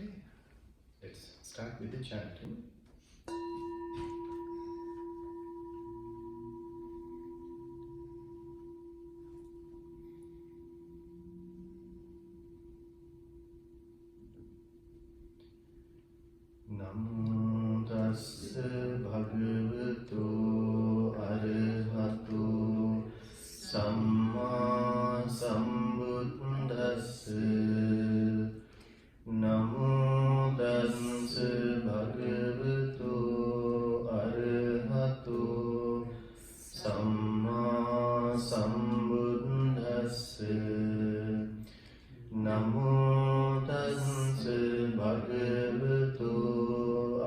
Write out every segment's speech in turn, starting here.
Okay, let's start with the chanting. Namo tassa bhagavato arahato samma sambuddhassa. Namo tassa bhagavato arahato samma sambuddhassa. Namo tassa bhagavato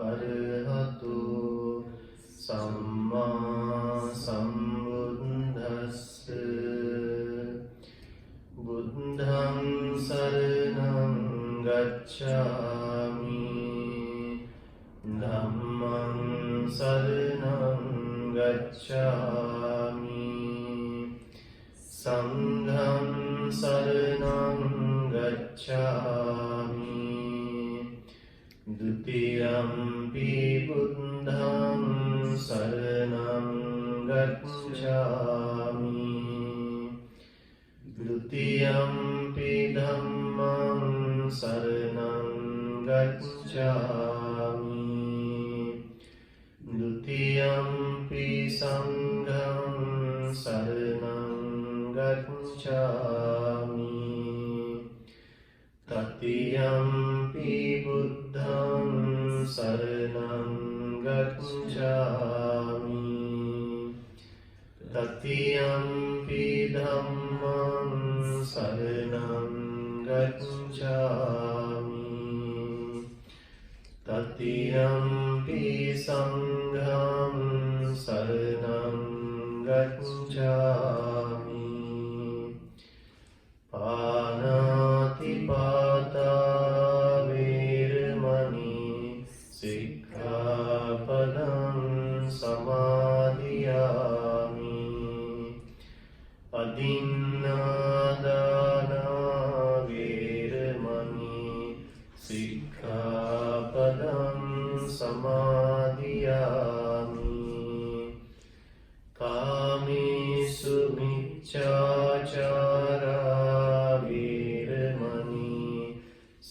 arahato samma sambuddhassa. Buddham saranam gacchami, dhammam saranam gacchami, sangham saranam gacchami, dutiyampi buddham saranam gacchami, dutiyampi dhammam saranam gacchami, dutiyampi sangham saranam gacchami, tatiyampi buddham saranam gacchami, tatiyampi dhammam saranam gacchami, tatiyampi sangham saranam gacchami. Pānātipātā vīramani sikkhapadam samādhiyāmi, adinādāna vīramani sikkhapadam samādhiyāmi, kāmesu miccācārā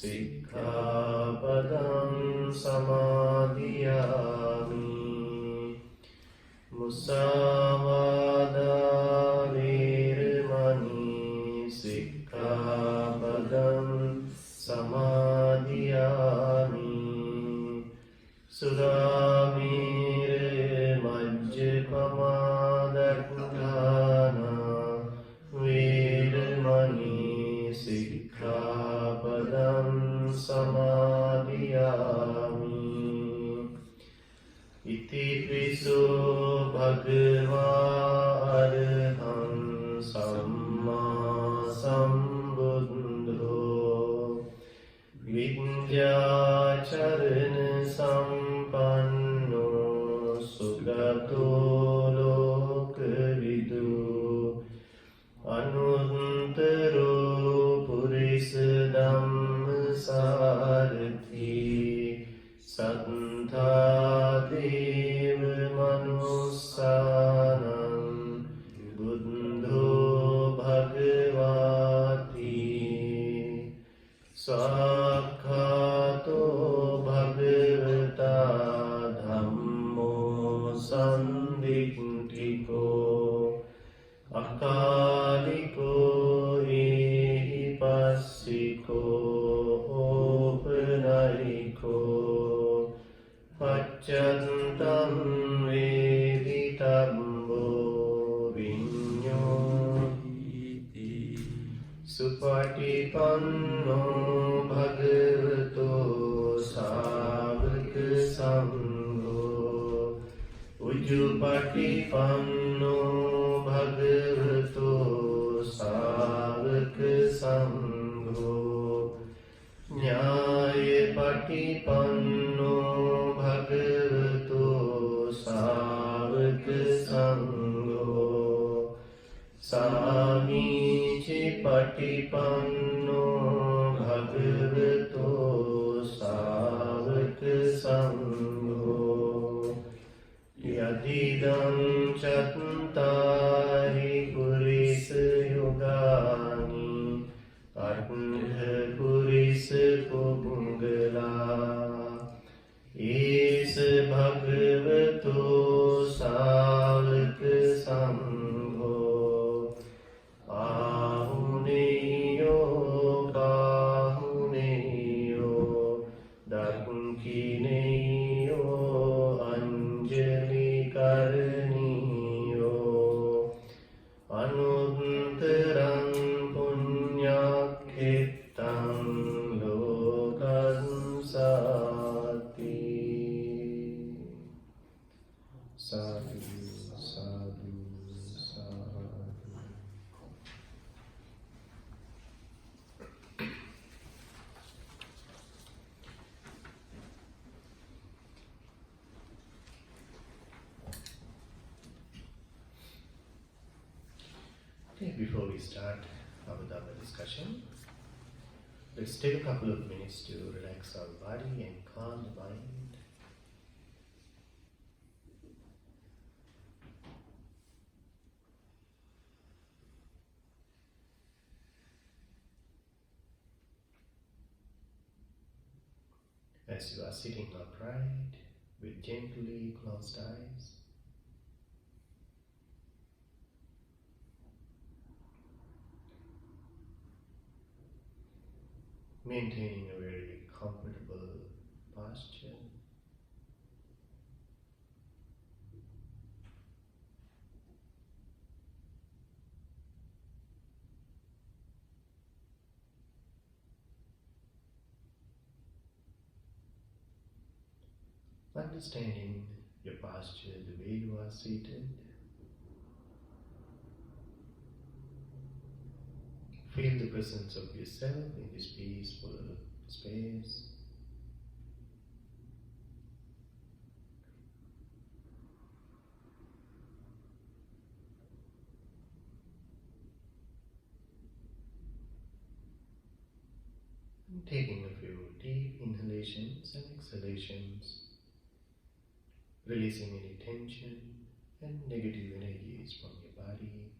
sikkhapadam samādhiyāmi, musāvādā vīramani sikkhapadam samādhiyāmi, surāmīre majjapamā dakkāna vīramani sikkhapadam samādhiyāmi, itipiso bhagavā araham sammā sambuddho, vidyācarana sampanno sugato lokavidu, anuttaro purisa dhammasarathi, sattha deva manussanam buddho bhagavati, sakkhato bhagavata dhammo sandikthiko, akaliko ehipassiko opanayiko, pacchantam veditabbo viññoti, supatipanno bhagavato sāvaka sangho, ujjupatipanno bhagavato sāvaka sangho, ñāyapatipanno bhagavato sāvaka sangho, sāmīci patipanno bhagavato Ettam lokas sati. Sadhu, sadhu, sadhu. Okay, before we start our Dhamma discussion, let's take a couple of minutes to relax our body and calm the mind. As you are sitting upright with gently closed eyes, maintaining a very comfortable posture. Understanding your posture the way you are seated. Feel the presence of yourself in this peaceful space. And taking a few deep inhalations and exhalations, releasing any tension and negative energies from your body.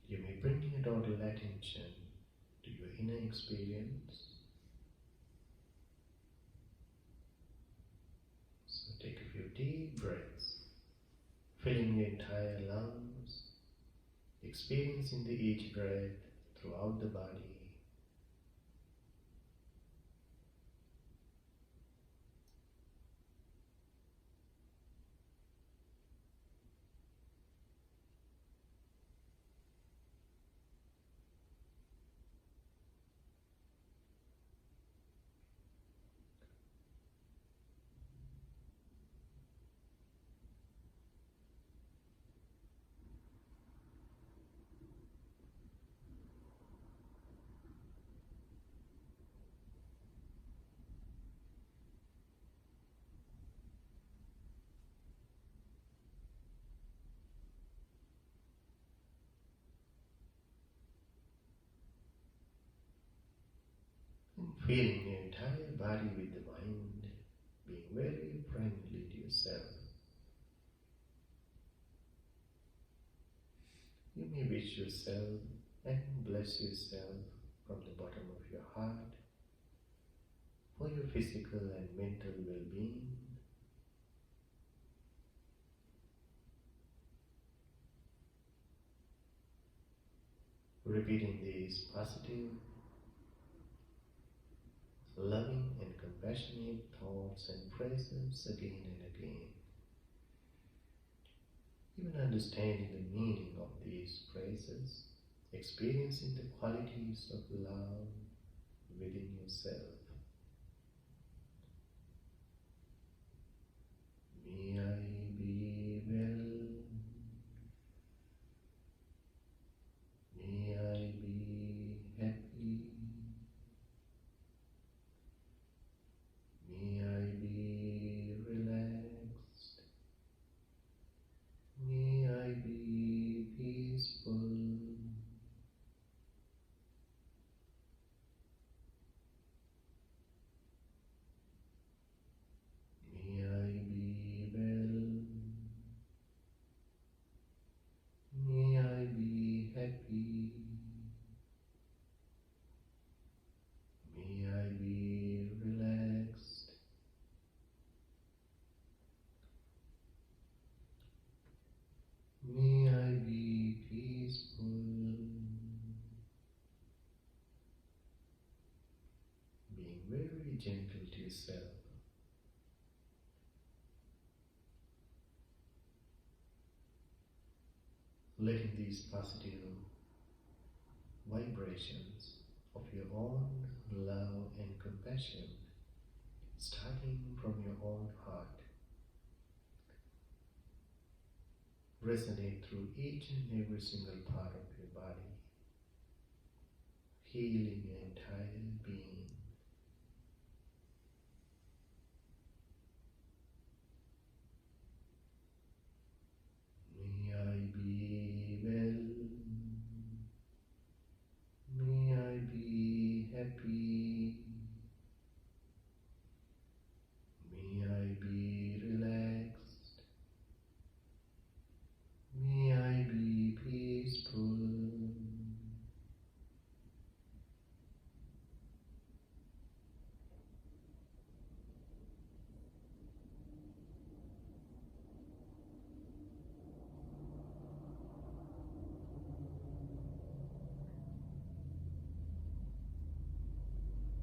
You may bring your total attention to your inner experience. So take a few deep breaths, filling your entire lungs, experiencing each breath throughout the body. Feeling your entire body with the mind, being very friendly to yourself. You may wish yourself and bless yourself from the bottom of your heart for your physical and mental well-being. Repeating these positive, loving and compassionate thoughts and phrases again and again. Even understanding the meaning of these phrases, experiencing the qualities of love within yourself. May I be well. May I be happy. May I be relaxed. May I be peaceful. May I be well. May I be happy. May I be relaxed. May I be peaceful. Being very gentle to yourself. letting these positive vibrations of your own love and compassion, starting from your own heart, resonate through each and every single part of your body, healing your entire being. May I be well. May I be happy. May I be relaxed. May I be peaceful.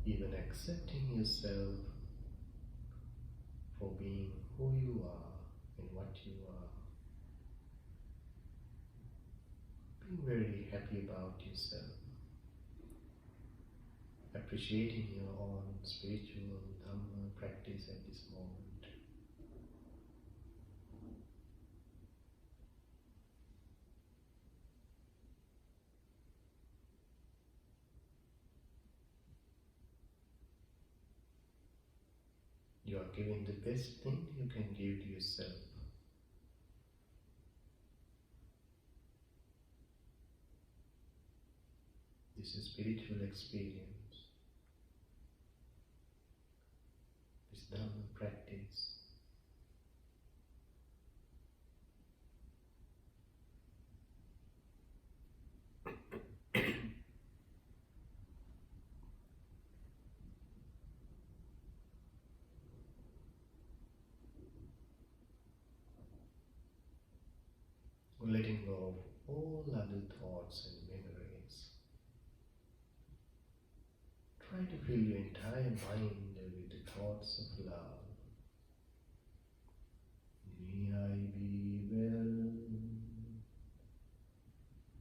Even accepting yourself for being who you are and what you are. Being very happy about yourself. Appreciating your own spiritual Dhamma practice at this moment. You are giving the best thing you can give to yourself. This is spiritual experience. This Dhamma practice. Letting go of all other thoughts and memories. Try to fill your entire mind with the thoughts of love. May I be well.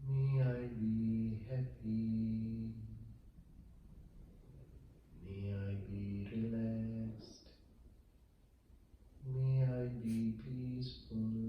May I be happy. May I be relaxed. May I be peaceful.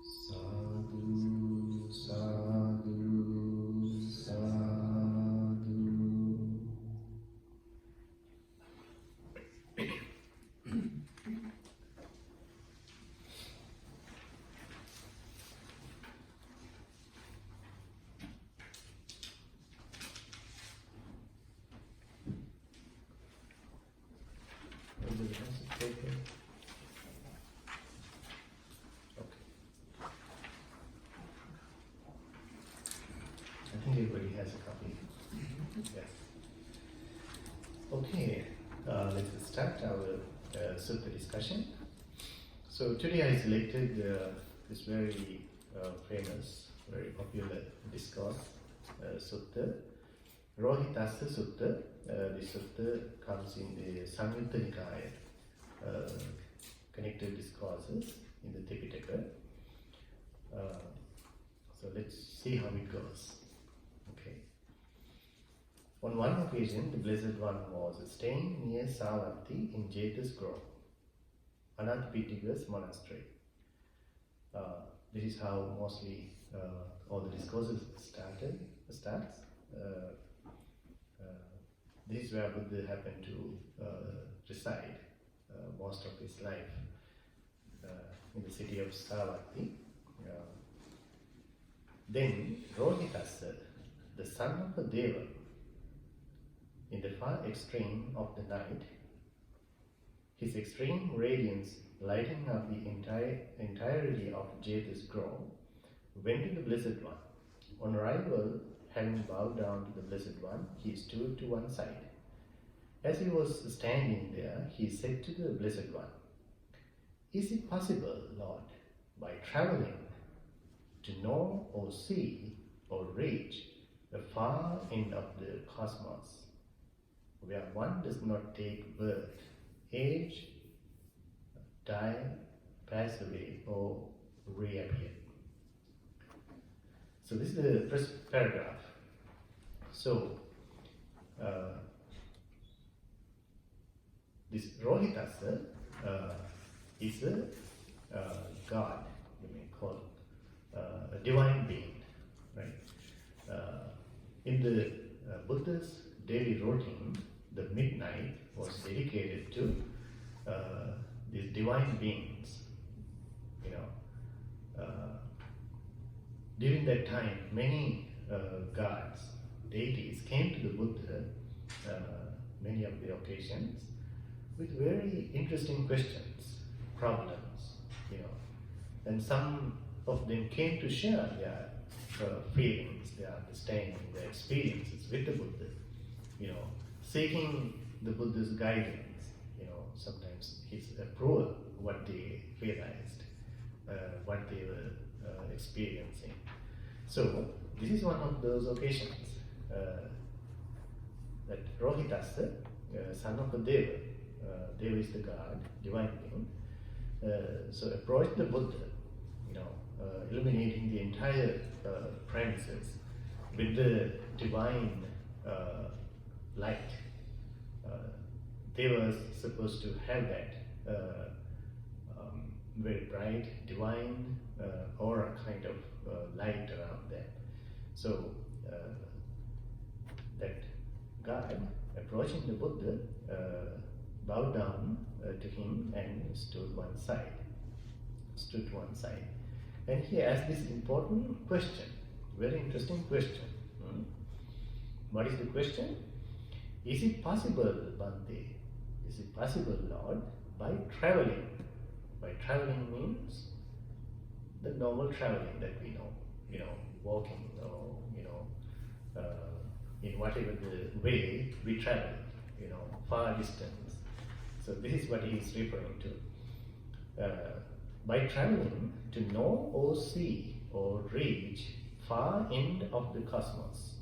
Sadhu, sadhu, sadhu. Anybody has a paper? Okay. I think everybody has a copy. Yes. Okay, let's start our Sutta discussion. So today I selected this very famous, very popular discourse, Sutta, Rōhitassa Sutta. This Sutta comes in the Samyutta Nikaya, connected discourses in the Tipitaka. So let's see how it goes. Okay. On one occasion, the Blessed One was staying near Savatthi in Jeta's Grove, Anathapindika's monastery. This is how mostly all the discourses starts. This is where Buddha happened to reside most of his life, in the city of Savatthi. Then Rōhitassa, the son of a Deva, in the far extreme of the night, his extreme radiance lighting up the entirety of Jeta's grove, went to the Blessed One. On arrival, having bowed down to the Blessed One, he stood to one side. As he was standing there, he said to the Blessed One, "Is it possible, Lord, by traveling, to know or see or reach the far end of the cosmos, where one does not take birth, age, die, pass away, or reappear?" So this is the first paragraph. So this Rōhitassa is a god, you may call it, a divine being, right? In the Buddha's daily routine, the midnight was dedicated to these divine beings. You know, during that time, many gods, deities came to the Buddha, many of the occasions, with very interesting questions, problems, you know, and some of them came to share their feelings, their understanding, their experiences with the Buddha, you know, seeking the Buddha's guidance, you know, sometimes his approval, what they realized, what they were experiencing. So this is one of those occasions that Rōhitassa, son of a Deva, Deva is the god, divine being, so approached the Buddha, you know, illuminating the entire premises with the divine light. They were supposed to have that very bright, divine aura kind of light around them. So that God, approaching the Buddha, bowed down to him and stood to one side. And he asked this important question, very interesting question. What is the question? Is it possible, Bhante? Is it possible, Lord, by traveling? By traveling means the normal traveling that we know, you know, walking or, you know, in whatever the way we travel, you know, far distance. So this is what he is referring to. By traveling, to know or see or reach far end of the cosmos.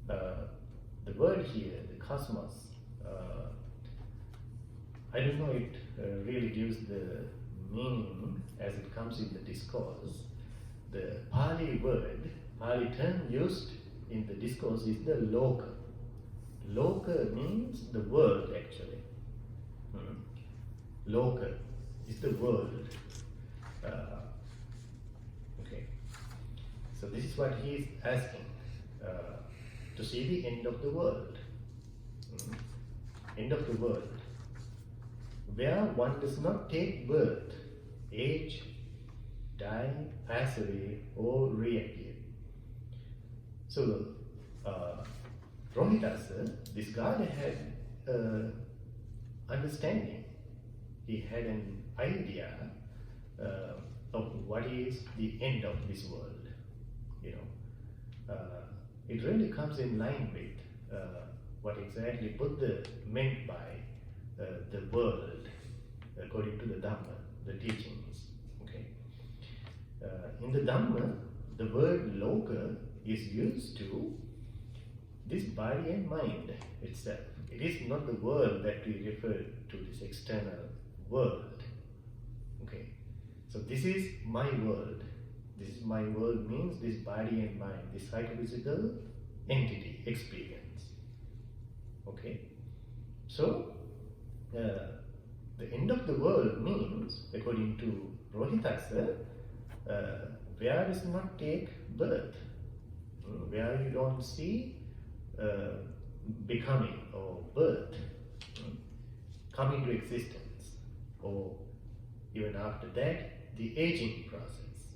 The word here, the cosmos, I don't know it really gives the meaning as it comes in the discourse. The Pali term used in the discourse is the loka. Loka means the world actually. Loka is the world. Okay. So this is what he is asking, to see the end of the world. End of the world, where one does not take birth, age, die, pass away, or reappear. So Rōhitassa, this god had understanding. He had an idea of what is the end of this world. You know, it really comes in line with what exactly Buddha meant by the world, according to the Dhamma, the teachings. Okay. In the Dhamma, the word loka is used to this body and mind itself. It is not the world that we refer to, this external world. Okay. So this is my world. This is my world means this body and mind, this psychophysical entity, experience. Okay? So, the end of the world means, according to Rōhitassa, where does not take birth, where you don't see becoming or birth, coming to existence, or even after that, the aging process,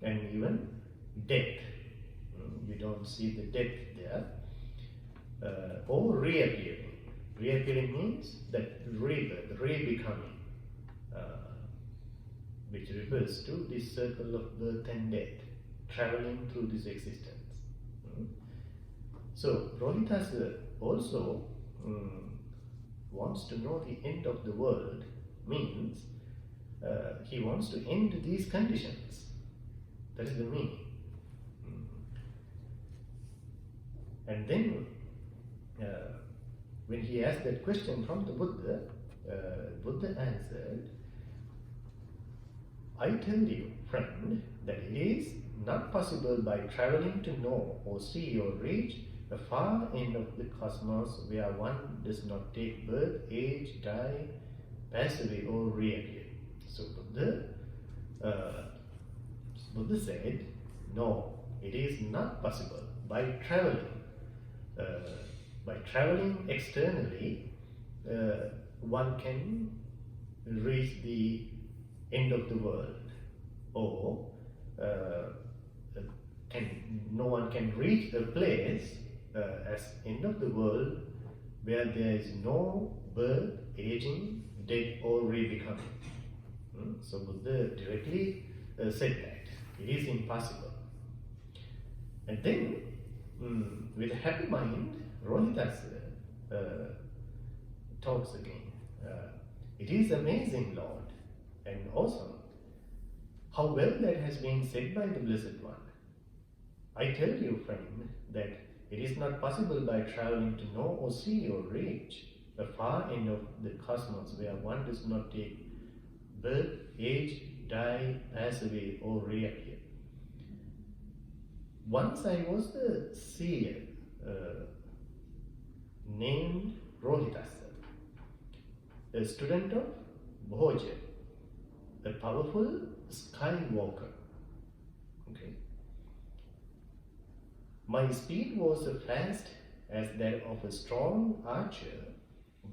and even death. You don't see the death there, or reappearing. Reappearing means that rebirth, re-becoming, which refers to this circle of birth and death, traveling through this existence. So, Rōhitassa also wants to know the end of the world, means he wants to end these conditions. That is the meaning. And then, when he asked that question from the Buddha, Buddha answered, I tell you, friend, that it is not possible by traveling to know or see or reach the far end of the cosmos where one does not take birth, age, die, pass away or reappear. So Buddha said, no, it is not possible by traveling. By traveling externally, one can reach the end of the world, or no one can reach a place as end of the world where there is no birth, aging, death or re-becoming. So Buddha directly said that it is impossible. And then, with a happy mind, Rōhitassa talks again. It is amazing, Lord, and awesome how well that has been said by the Blessed One. I tell you, friend, that it is not possible by traveling to know or see or reach the far end of the cosmos where one does not take birth, age, die, pass away or reappear. Once I was a seer named Rōhitassa, a student of Bhoja, a powerful skywalker. Okay. My speed was as fast as that of a strong archer,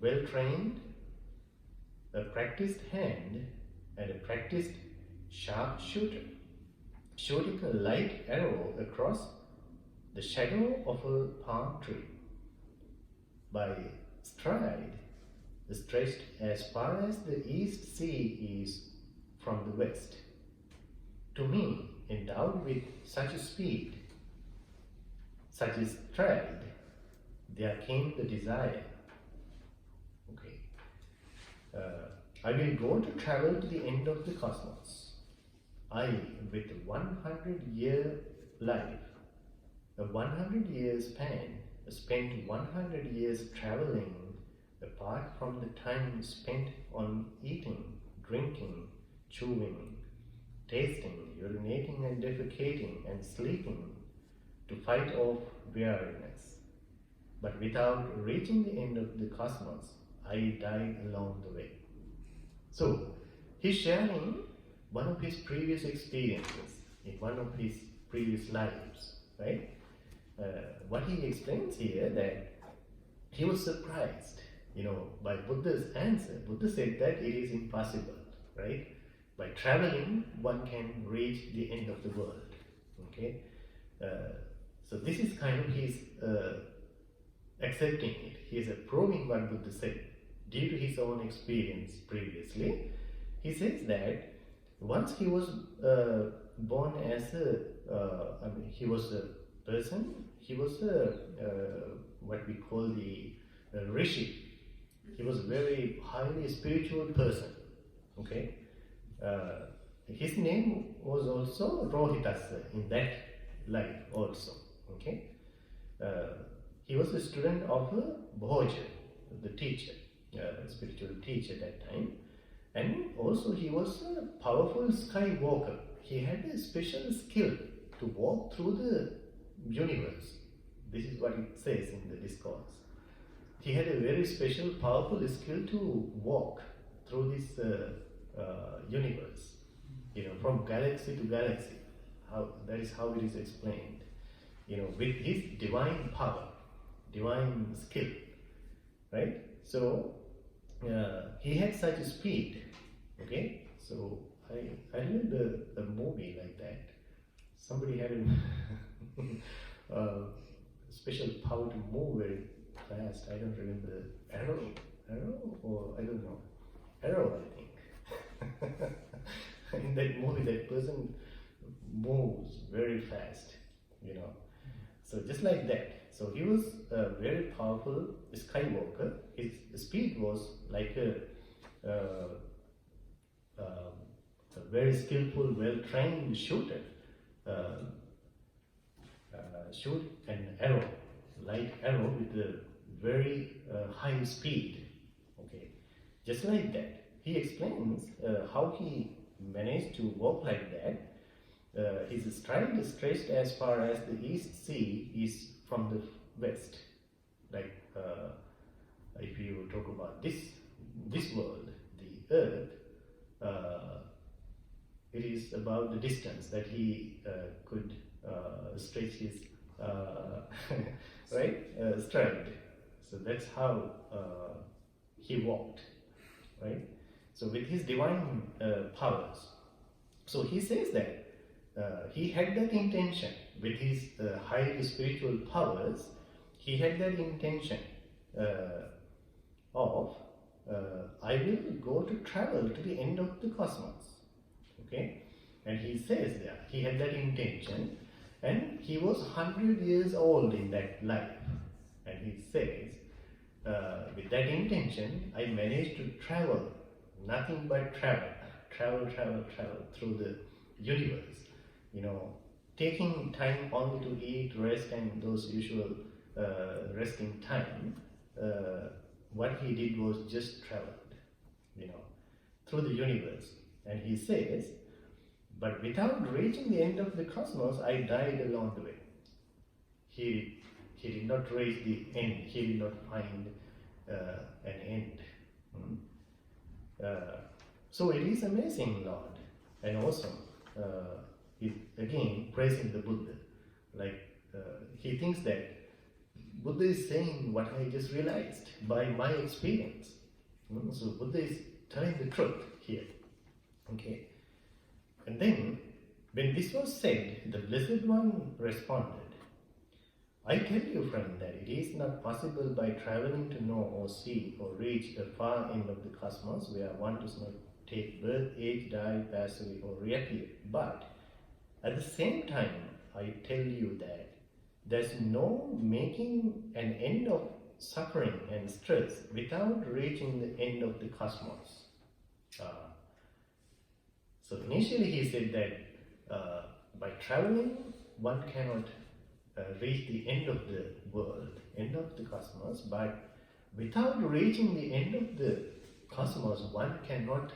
well trained, a practiced hand, and a practiced sharpshooter, shooting a light arrow across the shadow of a palm tree. By stride, stretched as far as the east sea is from the west. To me, endowed with such a speed, such a stride, there came the desire. Okay. I will go to travel to the end of the cosmos. I, with a 100-year life, a 100-year span, spent 100 years traveling apart from the time spent on eating, drinking, chewing, tasting, urinating and defecating and sleeping to fight off weariness. But without reaching the end of the cosmos, I died along the way. So, he's sharing one of his previous experiences in one of his previous lives, right? What he explains here that he was surprised, by Buddha's answer. Buddha said that it is impossible, right? By traveling, one can reach the end of the world, okay? So this is kind of his accepting it. He is approving what Buddha said due to his own experience previously. He says that once he was born as he was a person, he was what we call the rishi. He was a very highly spiritual person, okay? His name was also Rōhitassa in that life also, okay? He was a student of Bhoja, the teacher, spiritual teacher at that time. And also he was a powerful skywalker. He had a special skill to walk through the universe. This is what it says in the discourse. He had a very special, powerful skill to walk through this universe, from galaxy to galaxy. That is how it is explained. With his divine power, divine skill, right? So he had such a speed. Okay, so I remember a movie like that. Somebody had a special power to move very fast. I don't remember. Arrow, or I don't know. Arrow, I think. In that movie, that person moves very fast, So just like that. So he was a very powerful Skywalker. His speed was like a very skillful, well-trained shooter. Shoot an arrow, light arrow with a very high speed. Okay, just like that. He explains how he managed to walk like that. His stride stretched as far as the East Sea is from the west. Like if you talk about this world, the Earth, it is about the distance that he could stretch his stride. So that's how he walked, right? So with his divine powers. So he says that he had that intention with his high spiritual powers. He had that intention of I will go to travel to the end of the cosmos. Okay, and he says that he had that intention, and he was 100 years old in that life. And he says, with that intention, I managed to travel, nothing but travel through the universe. Taking time only to eat, rest, and those usual resting time. What he did was just traveled, through the universe. And he says, but without reaching the end of the cosmos, I died along the way. He did not reach the end. He did not find an end. So it is amazing, Lord, and awesome. He's again praising the Buddha. He thinks that Buddha is saying what I just realized by my experience. So Buddha is telling the truth here. Okay. And then, when this was said, the Blessed One responded, I tell you, friend, that it is not possible by traveling to know or see or reach the far end of the cosmos where one does not take birth, age, die, pass away, or reappear. But at the same time, I tell you that there's no making an end of suffering and stress without reaching the end of the cosmos. So initially he said that by traveling one cannot reach the end of the world, end of the cosmos, but without reaching the end of the cosmos one cannot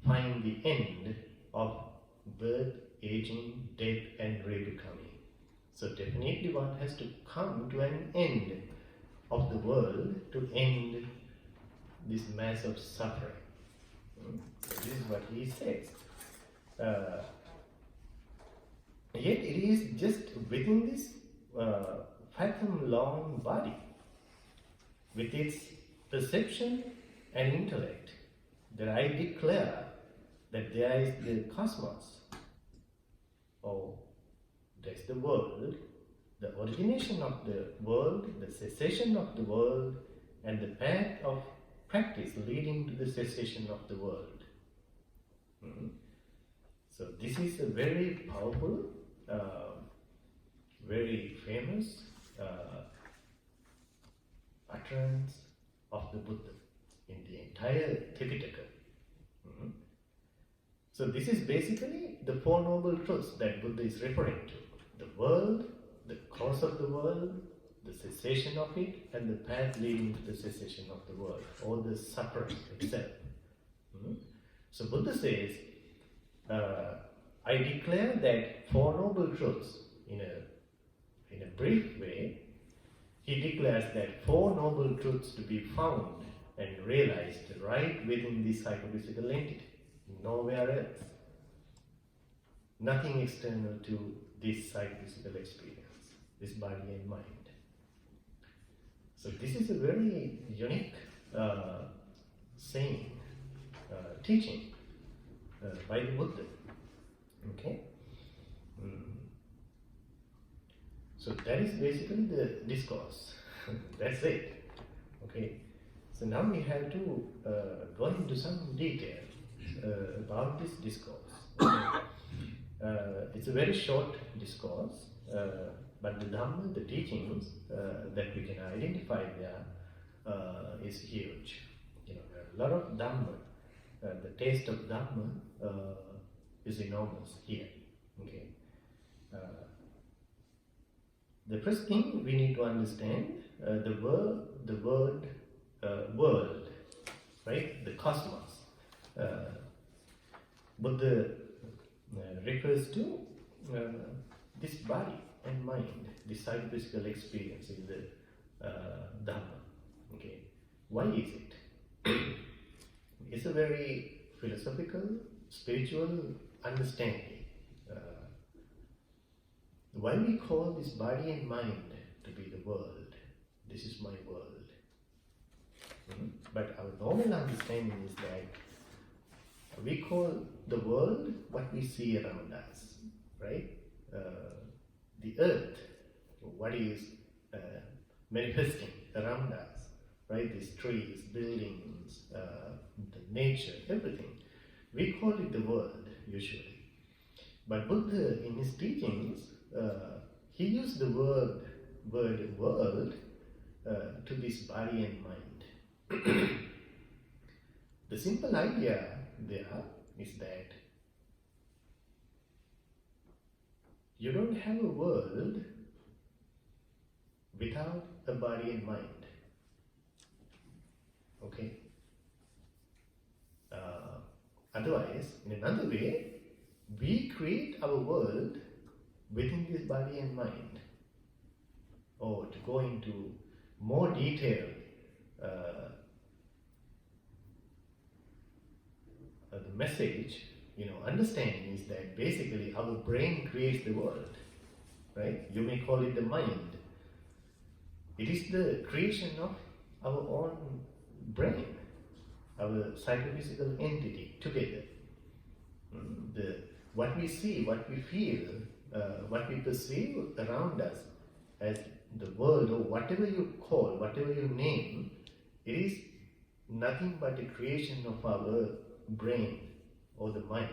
find the end of birth, aging, death, and rebecoming. So definitely one has to come to an end of the world to end this mass of suffering. So this is what he says. Yet it is just within this fathom-long body, with its perception and intellect, that I declare that there is the cosmos, or there is the world, the origination of the world, the cessation of the world, and the path of practice leading to the cessation of the world. So this is a very powerful, very famous utterance of the Buddha in the entire Tipitaka. So this is basically the Four Noble Truths that Buddha is referring to. The world, the cause of the world, the cessation of it, and the path leading to the cessation of the world, or the suffering itself. So Buddha says, I declare that Four Noble Truths in a brief way, he declares that 4 noble truths to be found and realized right within this psychophysical entity, nowhere else. Nothing external to this psychophysical experience, this body and mind. So this is a very unique saying, teaching by the Buddha. Okay? So that is basically the discourse. That's it. Okay? So now we have to go into some detail about this discourse. Okay? It's a very short discourse, but the Dhamma, the teachings that we can identify there is huge. You know, there are a lot of Dhamma. The taste of Dhamma is enormous here. Okay. The first thing we need to understand the word world, right? The cosmos. Buddha refers to this body and mind, this psychophysical experience in the Dhamma. Okay, why is it? It's a very philosophical, spiritual understanding. Why we call this body and mind to be the world? This is my world. But our normal understanding is that we call the world what we see around us, right? The earth, what is manifesting around us, right? These trees, buildings, the nature, everything. We call it the world usually. But Buddha, in his teachings, he used the word world to this body and mind. The simple idea there is that you don't have a world without a body and mind. Okay? Otherwise, in another way, we create our world within this body and mind. Or to go into more detail, the message, understanding is that basically our brain creates the world, right? You may call it the mind. It is the creation of our own brain, our psychophysical entity together. What we see, what we feel, what we perceive around us as the world, or whatever you call, whatever you name, it is nothing but a creation of our brain or the mind.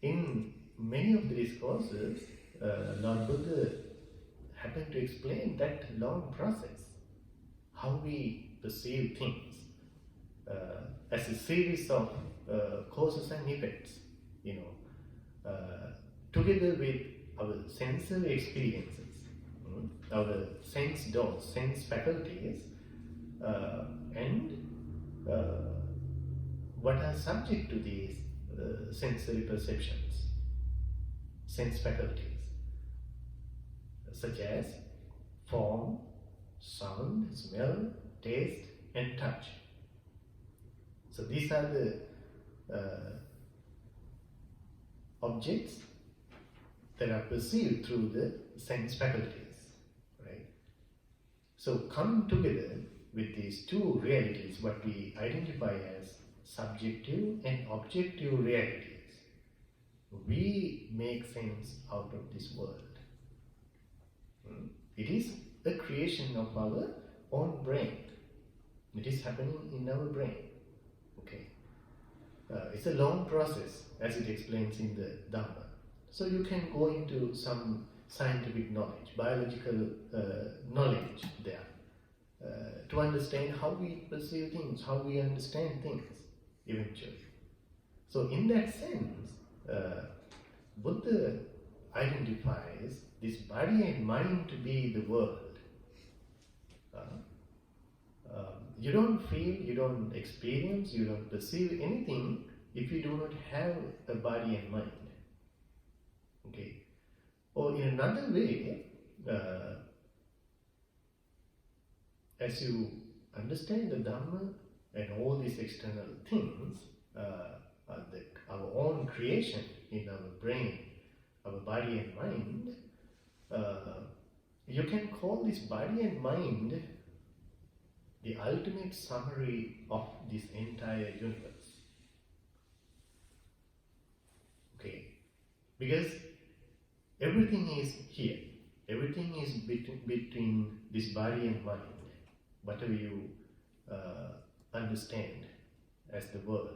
In many of the discourses, Lord Buddha happened to explain that long process, how we perceive things as a series of causes and effects, together with our sensory experiences, our sense doors, sense faculties, and what are subject to these sensory perceptions, sense faculties, such as form, sound, smell, taste, and touch. So these are the objects that are perceived through the sense faculties, right? So coming together with these two realities, what we identify as subjective and objective realities, we make sense out of this world. It is a creation of our own brain. It is happening in our brain. Okay. It's a long process, as it explains in the Dhamma. So you can go into some scientific knowledge, biological knowledge there, to understand how we perceive things, how we understand things eventually. So in that sense, Buddha identifies this body and mind to be the world. You don't feel, you don't experience, you don't perceive anything if you do not have a body and mind. Okay. Or in another way, as you understand the Dhamma and all these external things, our own creation in our brain, our body and mind, you can call this body and mind the ultimate summary of this entire universe. Okay? Because everything is here. Everything is between this body and mind. Whatever you understand as the world.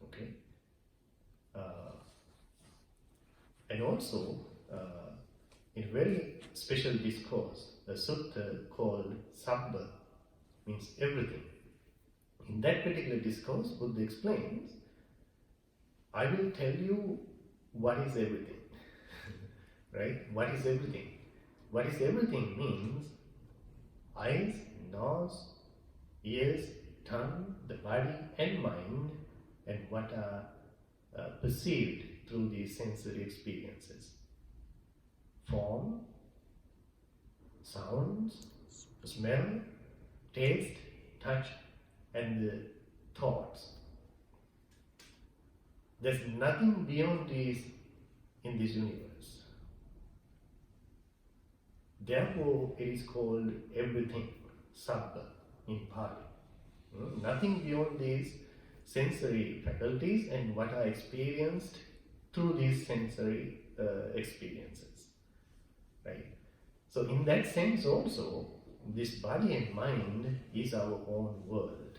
Okay? And also, in a very special discourse, a sutta called Sabba, means everything. In that particular discourse, Buddha explains, I will tell you what is everything. Right? What is everything? What is everything means eyes, nose, ears, tongue, the body and mind, and what are perceived through these sensory experiences. Form, sounds, smell, taste, touch, and the thoughts. There's nothing beyond these in this universe. Therefore, it is called everything, Sabba in Pali. Nothing beyond these sensory faculties and what are experienced through these sensory experiences. Right? So in that sense also, this body and mind is our own world.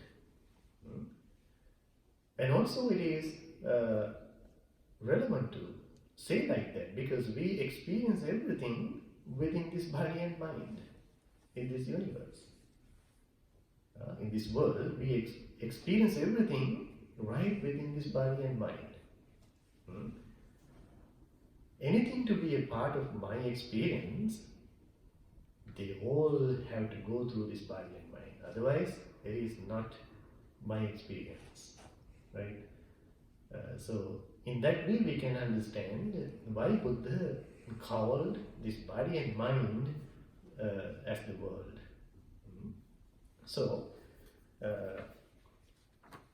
And also it is relevant to say like that because we experience everything within this body and mind in this universe. In this world, we experience everything right within this body and mind. Anything to be a part of my experience, they all have to go through this body and mind. Otherwise, it is not my experience. Right? So, in that way, we can understand why Buddha called this body and mind as the world. So,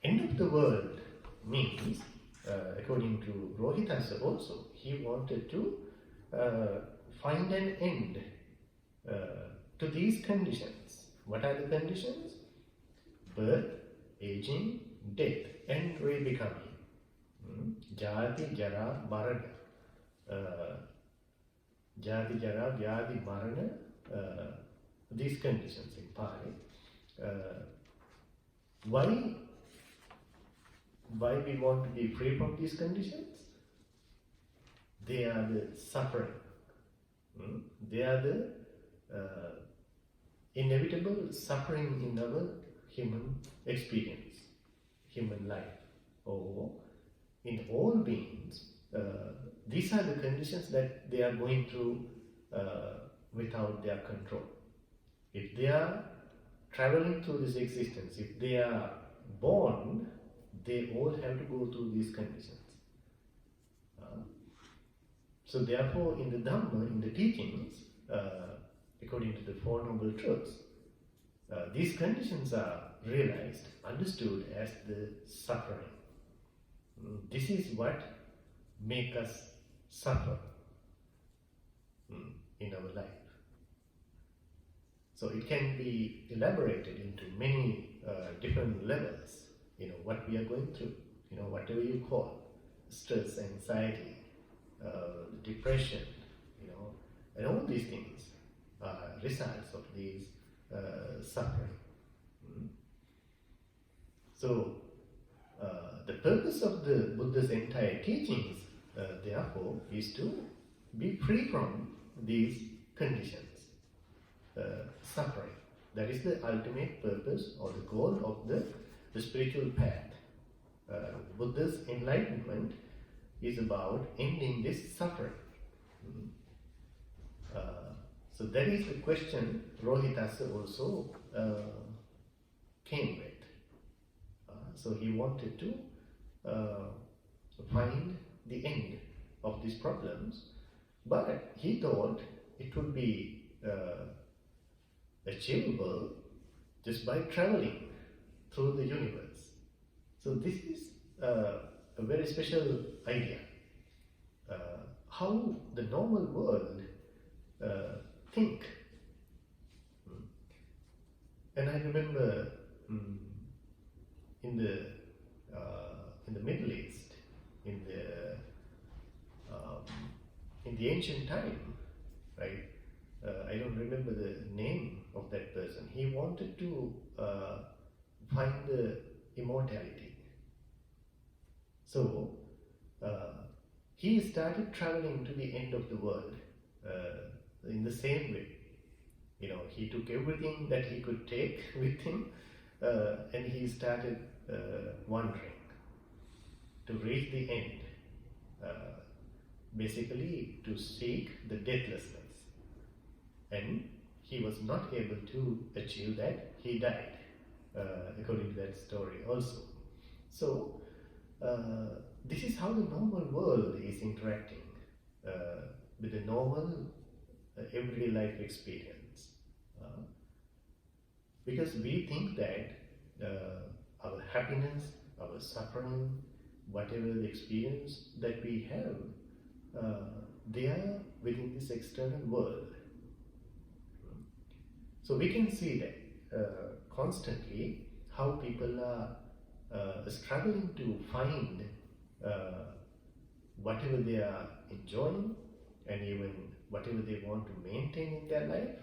end of the world means, according to Rōhitassa also, he wanted to find an end to these conditions. What are the conditions? Birth, aging, death, and rebecoming. Jati, Jara, Marana. Jati, Jara, Vyadi, Marana. These conditions in Pali. Why we want to be free from these conditions? They are the suffering. They are the inevitable suffering in our human experience, human life, or in all beings. These are the conditions that they are going through without their control. If they are traveling through this existence, if they are born, they all have to go through these conditions. So therefore, in the Dhamma, in the teachings, according to the Four Noble Truths, these conditions are realized, understood as the suffering. This is what makes us suffer in our life. So it can be elaborated into many different levels. What we are going through. Whatever you call stress, anxiety, depression. And all these things are results of these suffering. So the purpose of the Buddha's entire teachings, therefore, is to be free from these conditions. Suffering. That is the ultimate purpose or the goal of the spiritual path. Buddha's enlightenment is about ending this suffering. So that is the question Rōhitassa also came with. So he wanted to find the end of these problems, but he thought it would be achievable just by traveling through the universe. So this is a very special idea. How the normal world think. And I remember in the Middle East, in the ancient time, right? I don't remember the name of that person. He wanted to find the immortality. So he started traveling to the end of the world in the same way. You know, he took everything that he could take with him and he started wandering to reach the end, basically to seek the deathlessness. And he was not able to achieve that. He died, according to that story also. So this is how the normal world is interacting with the normal everyday life experience. Because we think that our happiness, our suffering, whatever the experience that we have, they are within this external world. So we can see that constantly how people are struggling to find whatever they are enjoying and even whatever they want to maintain in their life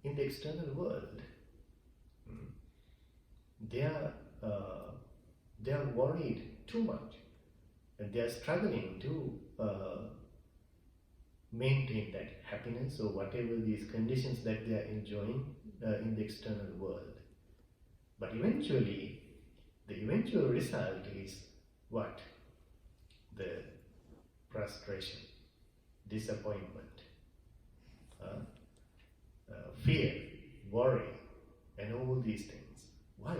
in the external world. They are worried too much and they are struggling to maintain that happiness or whatever these conditions that they are enjoying in the external world. But eventually, the eventual result is what? The frustration, disappointment, fear, worry, and all these things. Why?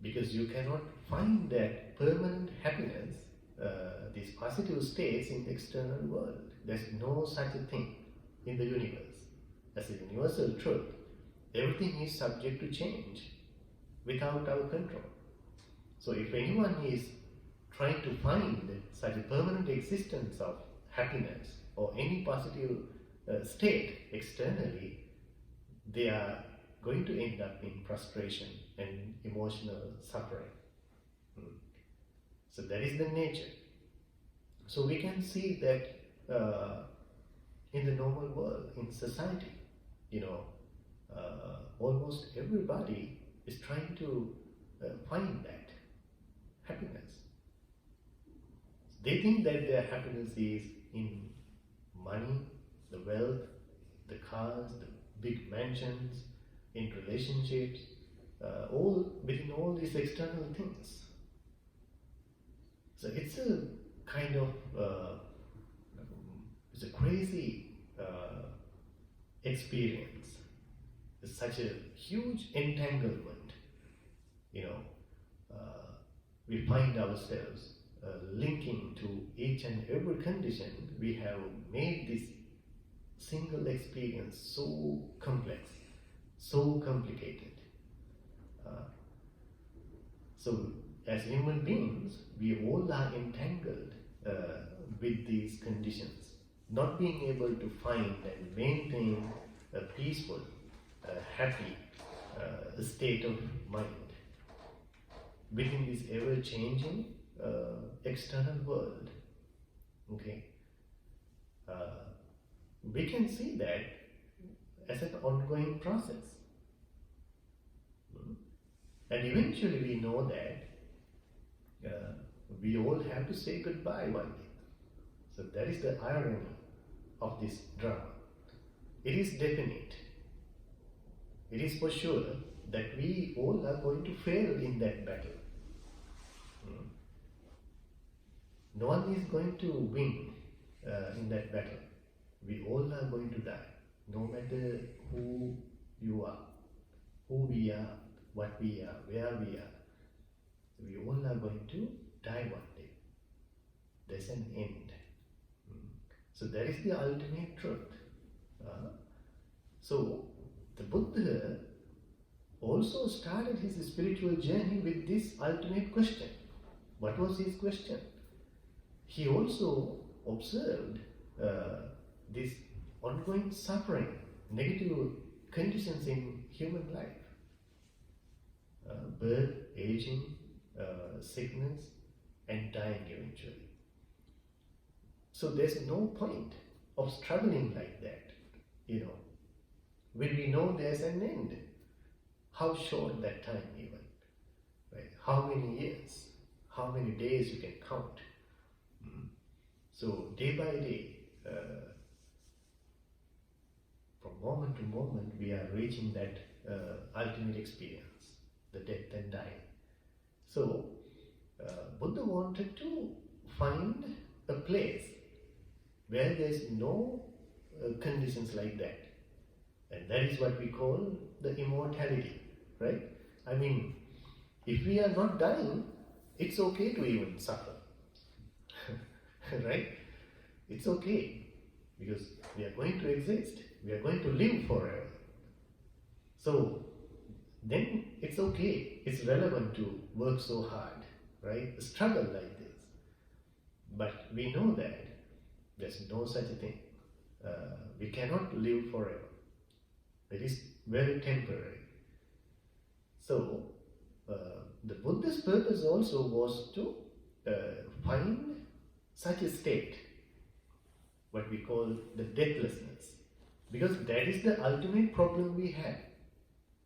Because you cannot find that permanent happiness, these positive states in the external world. There's no such a thing in the universe. As a universal truth, everything is subject to change without our control. So if anyone is trying to find such a permanent existence of happiness or any positive state externally, they are going to end up in frustration and emotional suffering. So that is the nature. So we can see that in the normal world, in society, almost everybody is trying to find that happiness. They think that their happiness is in money, the wealth, the cars, the big mansions, in relationships, all within all these external things. So it's a kind of it's a crazy experience. It's such a huge entanglement. We find ourselves linking to each and every condition. We have made this single experience so complex, so complicated. So as human beings, we all are entangled with these conditions, not being able to find and maintain a peaceful, happy state of mind within this ever-changing external world. Okay, we can see that as an ongoing process, and eventually we know that we all have to say goodbye one day. So that is the irony of this drama. It is definite. It is for sure that we all are going to fail in that battle. No one is going to win in that battle. We all are going to die, no matter who you are, who we are, what we are, where we are. We all are going to die one day. There's an end. So that is the ultimate truth. So the Buddha also started his spiritual journey with this ultimate question. What was his question? He also observed this ongoing suffering, negative conditions in human life. Birth, aging, sickness, and dying eventually. So there's no point of struggling like that, when we know there's an end. How short that time even, right? How many years, how many days you can count. So day by day, from moment to moment, we are reaching that ultimate experience, the death and dying. So Buddha wanted to find a place where there is no conditions like that. And that is what we call the immortality, right? I mean, if we are not dying, it's okay to even suffer, right? It's okay, because we are going to exist, we are going to live forever. So then it's okay, it's relevant to work so hard, right? Struggle like this. But we know that there's no such a thing. We cannot live forever. It is very temporary. So the Buddha's purpose also was to find such a state, what we call the deathlessness, because that is the ultimate problem we have.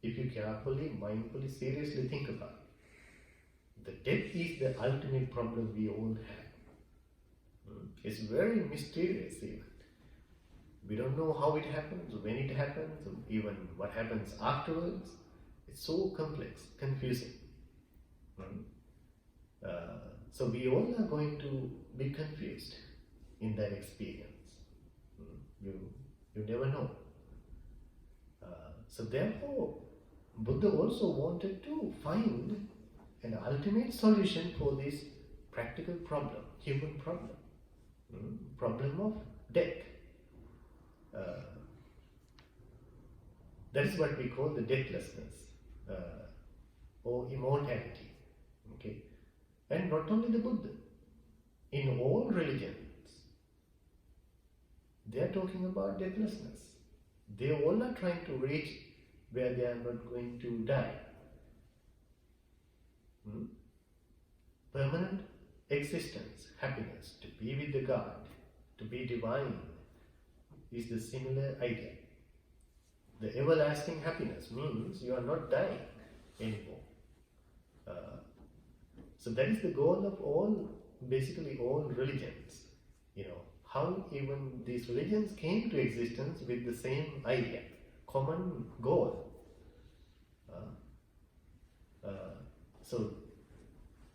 If you carefully, mindfully, seriously think about it, the death is the ultimate problem we all have. It's very mysterious even. We don't know how it happens, when it happens, even what happens afterwards. It's so complex, confusing. So we all are going to be confused in that experience. You never know. So therefore, Buddha also wanted to find an ultimate solution for this practical problem, human problem, problem of death. That is what we call the deathlessness or immortality. Okay, and not only the Buddha, in all religions, they are talking about deathlessness. They all are trying to reach where they are not going to die. Permanent existence, happiness, to be with the God, to be divine, is the similar idea. The everlasting happiness means you are not dying anymore. So that is the goal of basically all religions. How even these religions came to existence with the same idea, common goal. So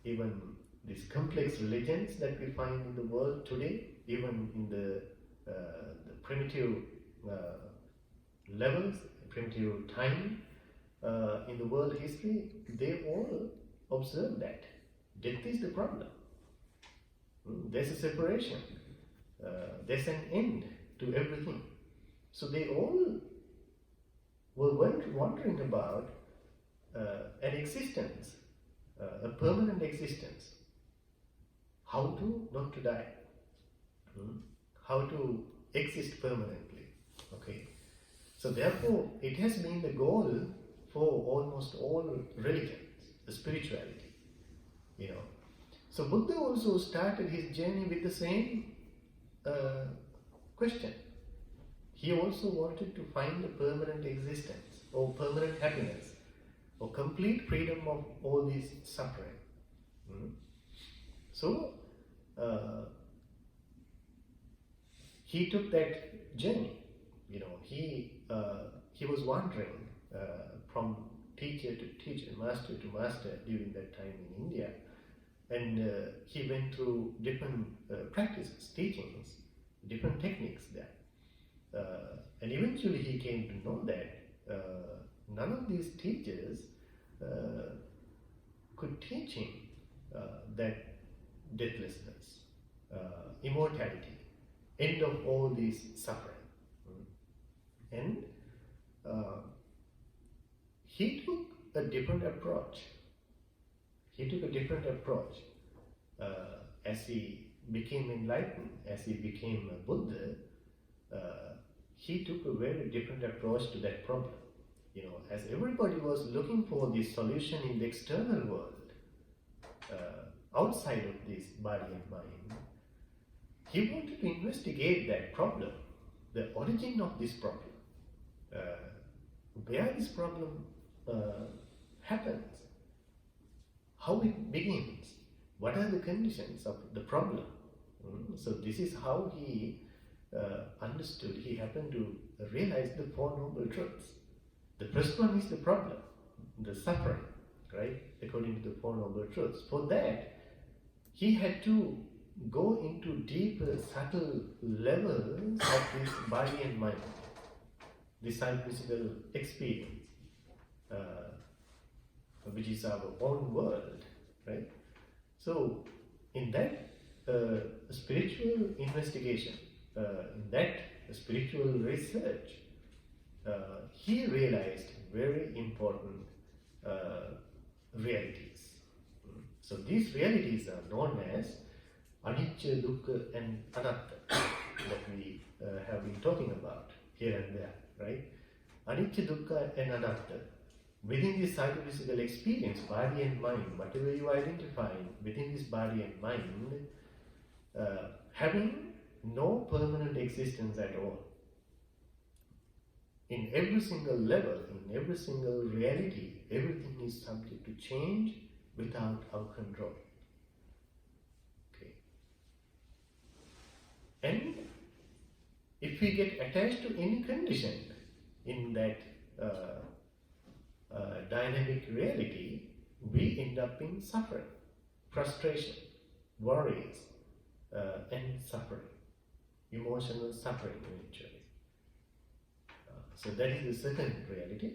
even these complex religions that we find in the world today, even in the primitive levels, primitive time in the world history, they all observe that death is the problem. There's a separation. There's an end to everything. So they all were wondering about an existence, a permanent existence. How to not to die. How to exist permanently. Okay. So therefore, it has been the goal for almost all religions, the spirituality. So Buddha also started his journey with the same question. He also wanted to find a permanent existence or permanent happiness or complete freedom of all this suffering. So he took that journey. He was wandering from teacher to teacher, master to master during that time in India. And he went through different practices, teachings, different techniques there. And eventually he came to know that none of these teachers could teach him that deathlessness, immortality, end of all these suffering. And he took a different approach. As he became enlightened, as he became a Buddha, he took a very different approach to that problem. As everybody was looking for this solution in the external world, outside of this body and mind, he wanted to investigate that problem, the origin of this problem, where this problem happens, how it begins, what are the conditions of the problem. So this is how he understood, he happened to realize the Four Noble Truths. The first one is the problem, the suffering, right, according to the Four Noble Truths. For that, he had to go into deeper, subtle levels of this body and mind, this physical experience, which is our own world, right? So, in that spiritual investigation, in that spiritual research, he realized very important realities. So these realities are known as anicca, dukkha and anatta that we have been talking about here and there, right? Anicca, dukkha and anatta. Within this psychophysical experience, body and mind, whatever you identify within this body and mind, having no permanent existence at all. In every single level, in every single reality, everything is subject to change without our control. Okay. And if we get attached to any condition in that dynamic reality, we end up in suffering, frustration, worries, and suffering, emotional suffering eventually. So that is the second reality.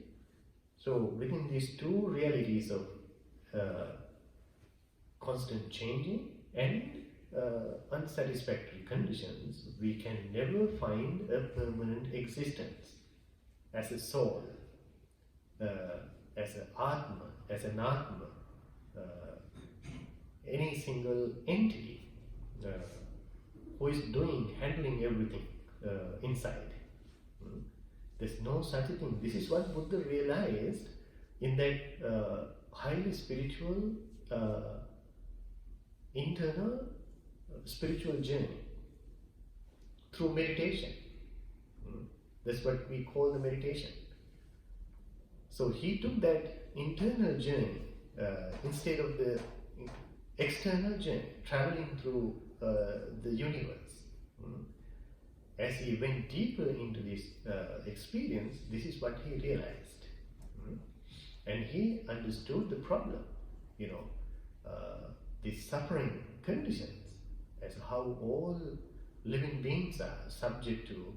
So within these two realities of constant changing and unsatisfactory conditions, we can never find a permanent existence as a soul, as an atma, any single entity who is handling everything inside. There's no such a thing. This is what Buddha realized in that highly spiritual, internal spiritual journey through meditation. That's what we call the meditation. So he took that internal journey instead of the external journey, traveling through the universe. As he went deeper into this experience, this is what he realized. And he understood the problem, these suffering conditions, as how all living beings are subject to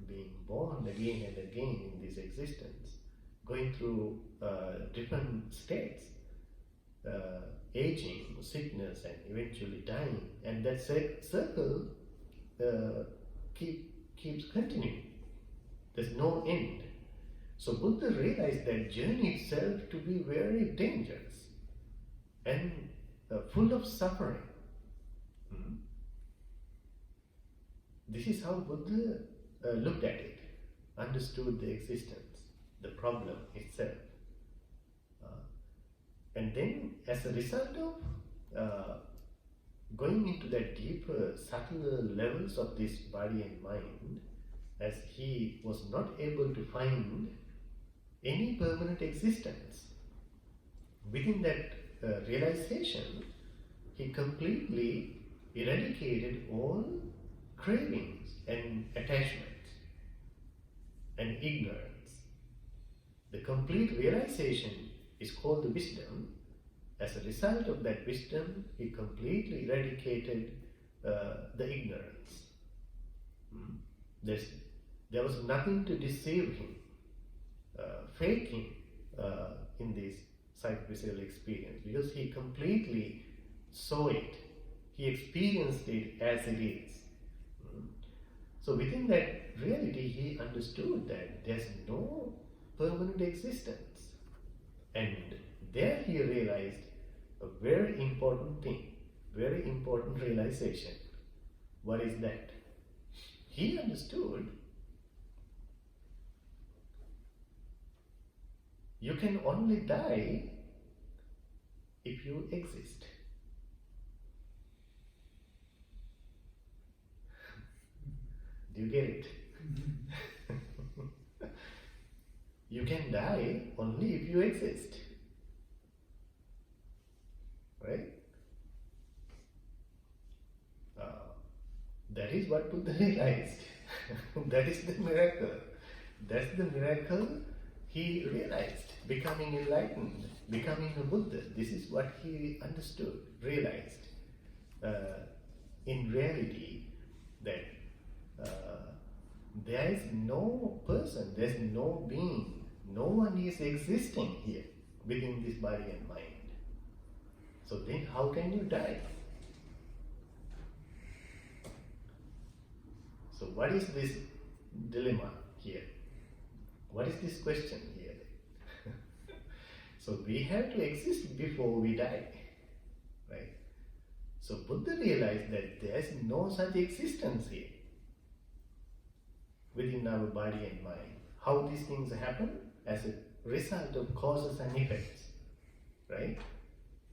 being born again and again in this existence, going through different states, aging, sickness, and eventually dying. And that circle keeps continuing. There's no end. So Buddha realized that journey itself to be very dangerous and full of suffering. This is how Buddha looked at it, understood the existence, the problem itself. And then as a result of going into that deeper, subtler levels of this body and mind, as he was not able to find any permanent existence, within that realization, he completely eradicated all cravings and attachments and ignorance. The complete realization is called the wisdom. As a result of that wisdom, he completely eradicated the ignorance. There was nothing to deceive him, fake him in this psychophysical experience, because he completely saw it. He experienced it as it is. So within that reality, he understood that there's no permanent existence. And there he realized a very important thing, very important realization. What is that? He understood you can only die if you exist. Do you get it? You can die only if you exist. Right? That is what Buddha realized. That is the miracle. That's the miracle he realized. Becoming enlightened, becoming a Buddha. This is what he understood, realized. In reality, that there is no person, there is no being, no one is existing here within this body and mind. So then how can you die? So what is this dilemma here? What is this question here? So we have to exist before we die, right? So Buddha realized that there is no such existence here within our body and mind. How these things happen? As a result of causes and effects, right?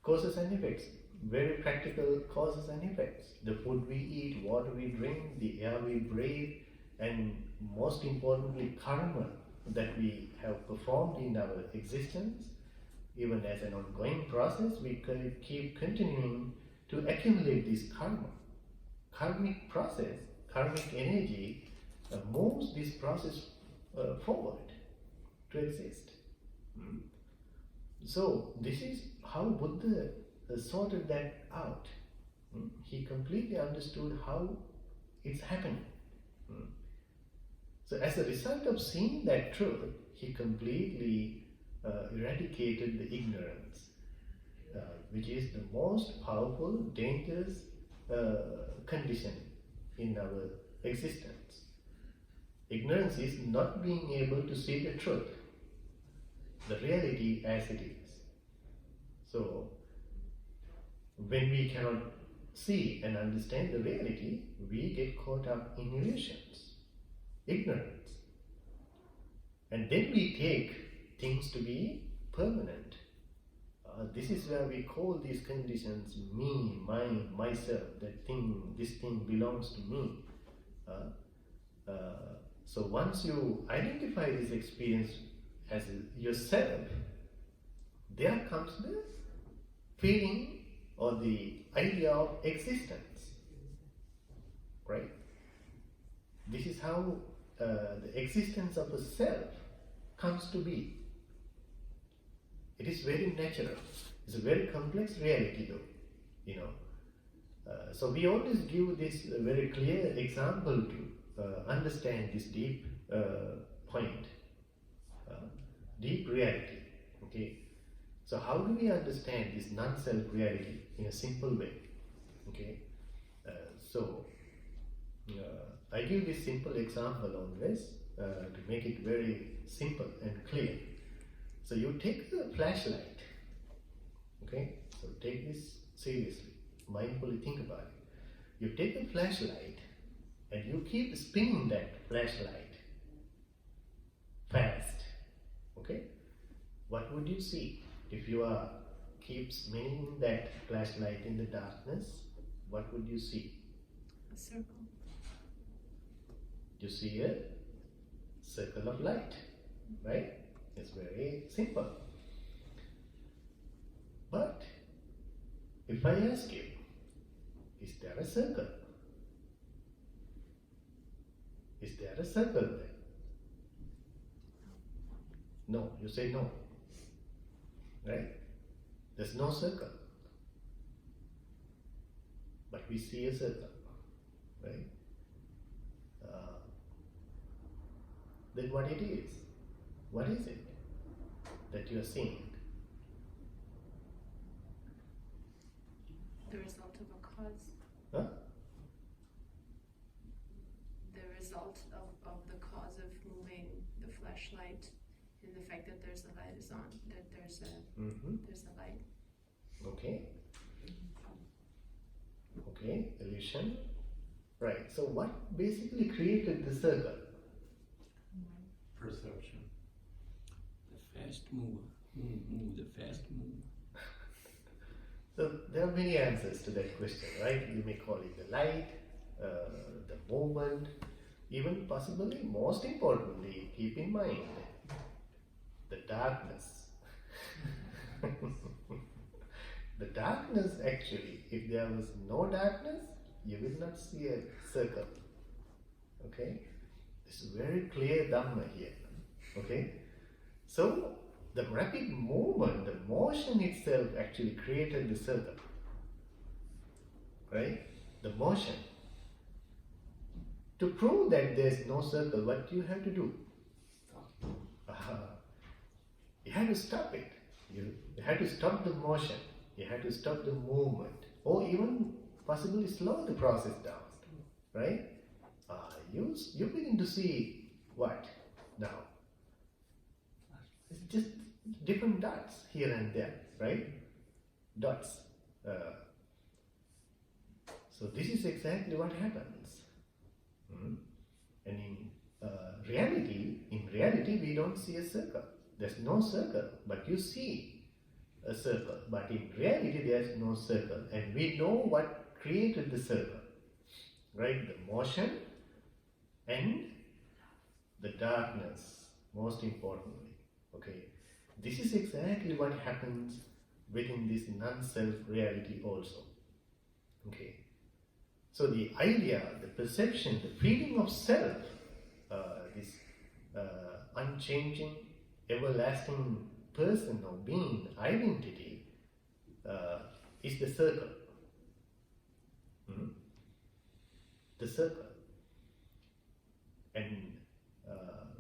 Causes and effects, very practical causes and effects. The food we eat, water we drink, the air we breathe, and most importantly, karma that we have performed in our existence. Even as an ongoing process, we keep continuing to accumulate this karma. Karmic process, karmic energy moves this process forward to exist. So this is how Buddha sorted that out. He completely understood how it's happening. So as a result of seeing that truth, he completely eradicated the ignorance, which is the most powerful, dangerous condition in our existence. Ignorance is not being able to see the truth, the reality as it is. So, when we cannot see and understand the reality, we get caught up in illusions, ignorance. And then we take things to be permanent. This is where we call these conditions me, mine, myself, that thing, this thing belongs to me. So once you identify this experience as yourself, there comes the feeling or the idea of existence, right? This is how the existence of a self comes to be. It is very natural. It's a very complex reality though, So we always give this very clear example to understand this deep point, deep reality, okay? So how do we understand this non-self reality in a simple way, okay? I give this simple example always to make it very simple and clear. So you take a flashlight, okay? So take this seriously, mindfully think about it. You take a flashlight and you keep spinning that flashlight fast, okay? What would you see if you keep spinning that flashlight in the darkness? What would you see? A circle. You see a circle of light, right? It's very simple. But if I ask you, is there a circle? Is there a circle there? No, you say no, right? There's no circle. But we see a circle, right? Then what it is? What is it that you are seeing? The result of a cause. Huh? The result flashlight, and the fact that there's a light is on, that there's a light. Okay. Okay, illusion. Right. So what basically created the circle? Perception. The fast mover. Move the fast mover. So there are many answers to that question, right? You may call it the light, the movement, even possibly, most importantly, keep in mind the darkness. The darkness, actually, if there was no darkness, you will not see a circle. Okay? It's very clear Dhamma here. Okay? So, the rapid movement, the motion itself actually created the circle. Right? The motion. To prove that there's no circle, what do you have to do? You have to stop it. You have to stop the motion. You have to stop the movement. Or even possibly slow the process down. Right? You begin to see what now? It's just different dots here and there, right? Dots. So this is exactly what happens. And in reality, we don't see a circle. There's no circle, but you see a circle. But in reality, there's no circle. And we know what created the circle, right? The motion and the darkness, most importantly. Okay, this is exactly what happens within this non-self reality also. Okay, so the idea, the perception, the feeling of self, this unchanging, everlasting person or being, identity, is the circle. The circle. And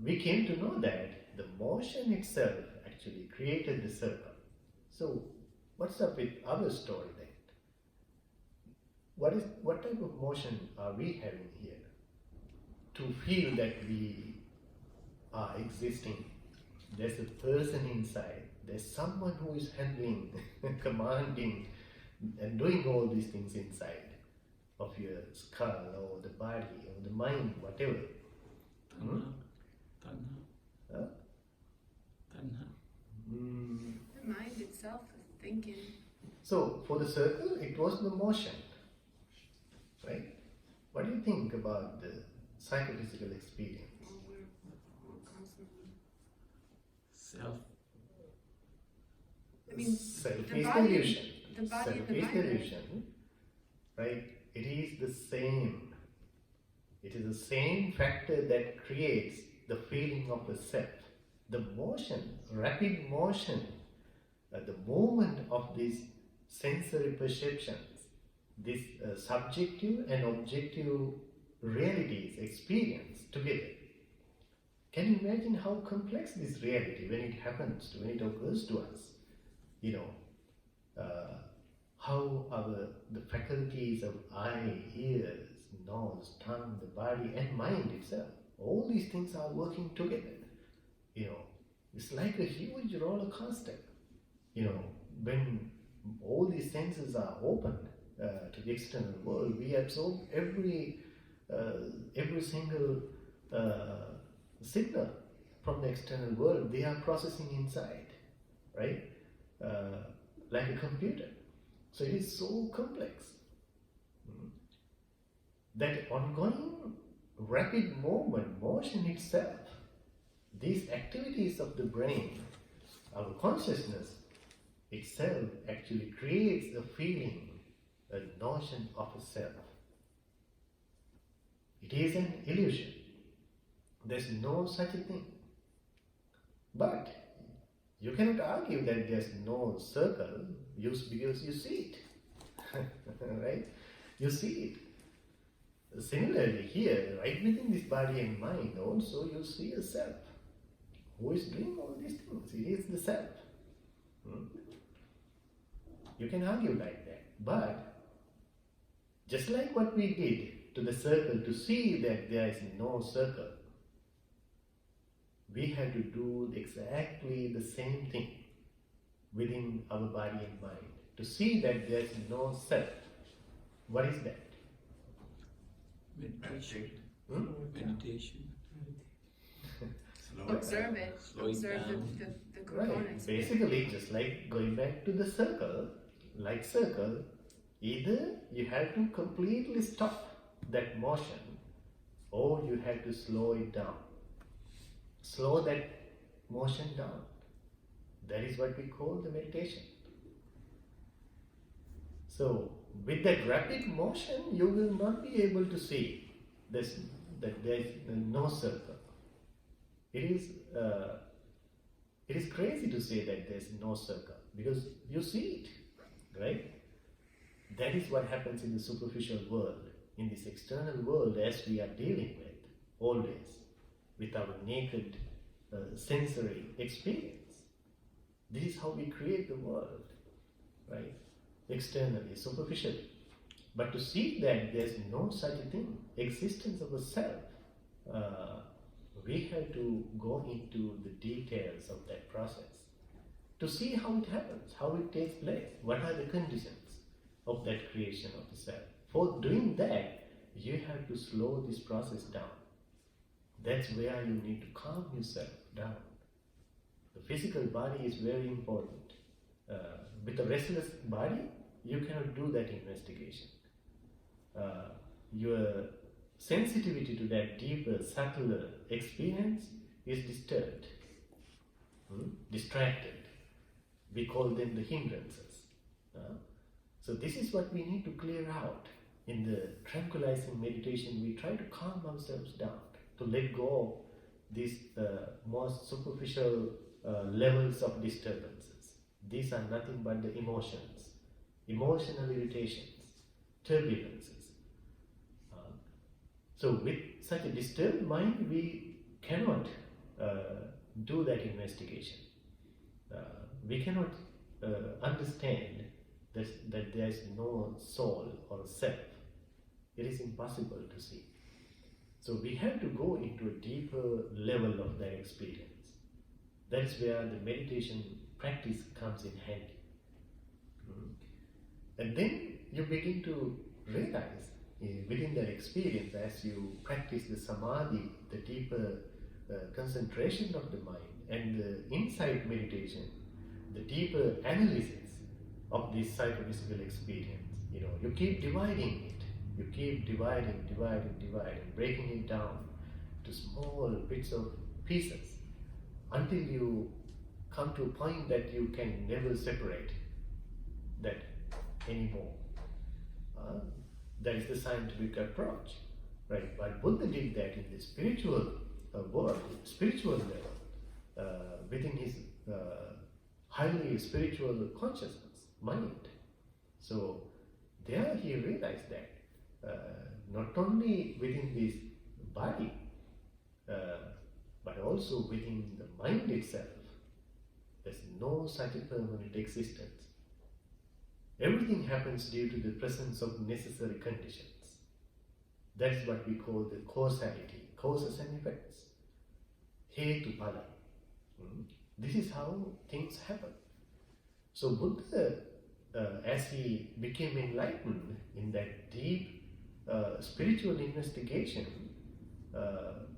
we came to know that the motion itself actually created the circle. So, what's up with our story then? What type of motion are we having here to feel that we are existing? There's a person inside. There's someone who is handling, commanding, and doing all these things inside of your skull or the body or the mind, whatever. Tanha. The mind itself is thinking. So, for the circle, it was the motion, right? What do you think about the psychophysical experience? We're constantly. Self. I mean, Self-based illusion. The body and the Self-based mind. illusion, right? It is the same. It is the same factor that creates the feeling of the self. The motion, rapid motion, the movement of these sensory perceptions, this subjective and objective realities experienced together. Can you imagine how complex this reality when it happens, when it occurs to us? How the faculties of eye, ears, nose, tongue, the body and mind itself, all these things are working together. It's like a huge roller coaster. When all these senses are opened to the external world, we absorb every single signal from the external world. They are processing inside, right? Like a computer. So it is so complex. That ongoing rapid motion itself, these activities of the brain, our consciousness itself actually creates a feeling, a notion of a self. It is an illusion. There's no such a thing. But you cannot argue that there's no circle because you see it. Right? You see it. Similarly here, right within this body and mind also you see a self who is doing all these things. It is the self. You can argue like that. But just like what we did to the circle to see that there is no circle, we have to do exactly the same thing within our body and mind to see that there is no self. What is that? Meditation. Hmm? Meditation. Observe it. Slow it Observe down. the Right. components. Basically, just like going back to the circle, like circle, either you have to completely stop that motion or you have to slow it down. Slow that motion down. That is what we call the meditation. So, with that rapid motion, you will not be able to see this, that there is no circle. It is crazy to say that there is no circle because you see it, right? That is what happens in the superficial world, in this external world as we are dealing with, always, with our naked sensory experience. This is how we create the world, right? Externally, superficially. But to see that there's no such a thing, existence of a self, we have to go into the details of that process to see how it happens, how it takes place, what are the conditions of that creation of the self. For doing that, you have to slow this process down. That's where you need to calm yourself down. The physical body is very important. With a restless body, you cannot do that investigation. Your sensitivity to that deeper, subtler experience is disturbed, distracted. We call them the hindrances. So this is what we need to clear out. In the tranquilizing meditation, we try to calm ourselves down, to let go of these most superficial levels of disturbances. These are nothing but the emotions, emotional irritations, turbulences. So with such a disturbed mind, we cannot do that investigation. We cannot understand that there is no soul or self. It is impossible to see. So we have to go into a deeper level of that experience. That is where the meditation practice comes in handy. And then you begin to realize within that experience, as you practice the samadhi, the deeper concentration of the mind, and the insight meditation, the deeper analysis of this psychophysical experience. You keep dividing it. You keep dividing, breaking it down to small bits of pieces until you come to a point that you can never separate that anymore. That is the scientific approach, right? But Buddha did that in the spiritual world, spiritual level, within his highly spiritual consciousness, mind. So there he realized that not only within this body, but also within the mind itself, there's no such a permanent existence. Everything happens due to the presence of necessary conditions. That's what we call the causality, causes and effects. Hetu phala. This is how things happen. So Buddha, as he became enlightened in that deep spiritual investigation,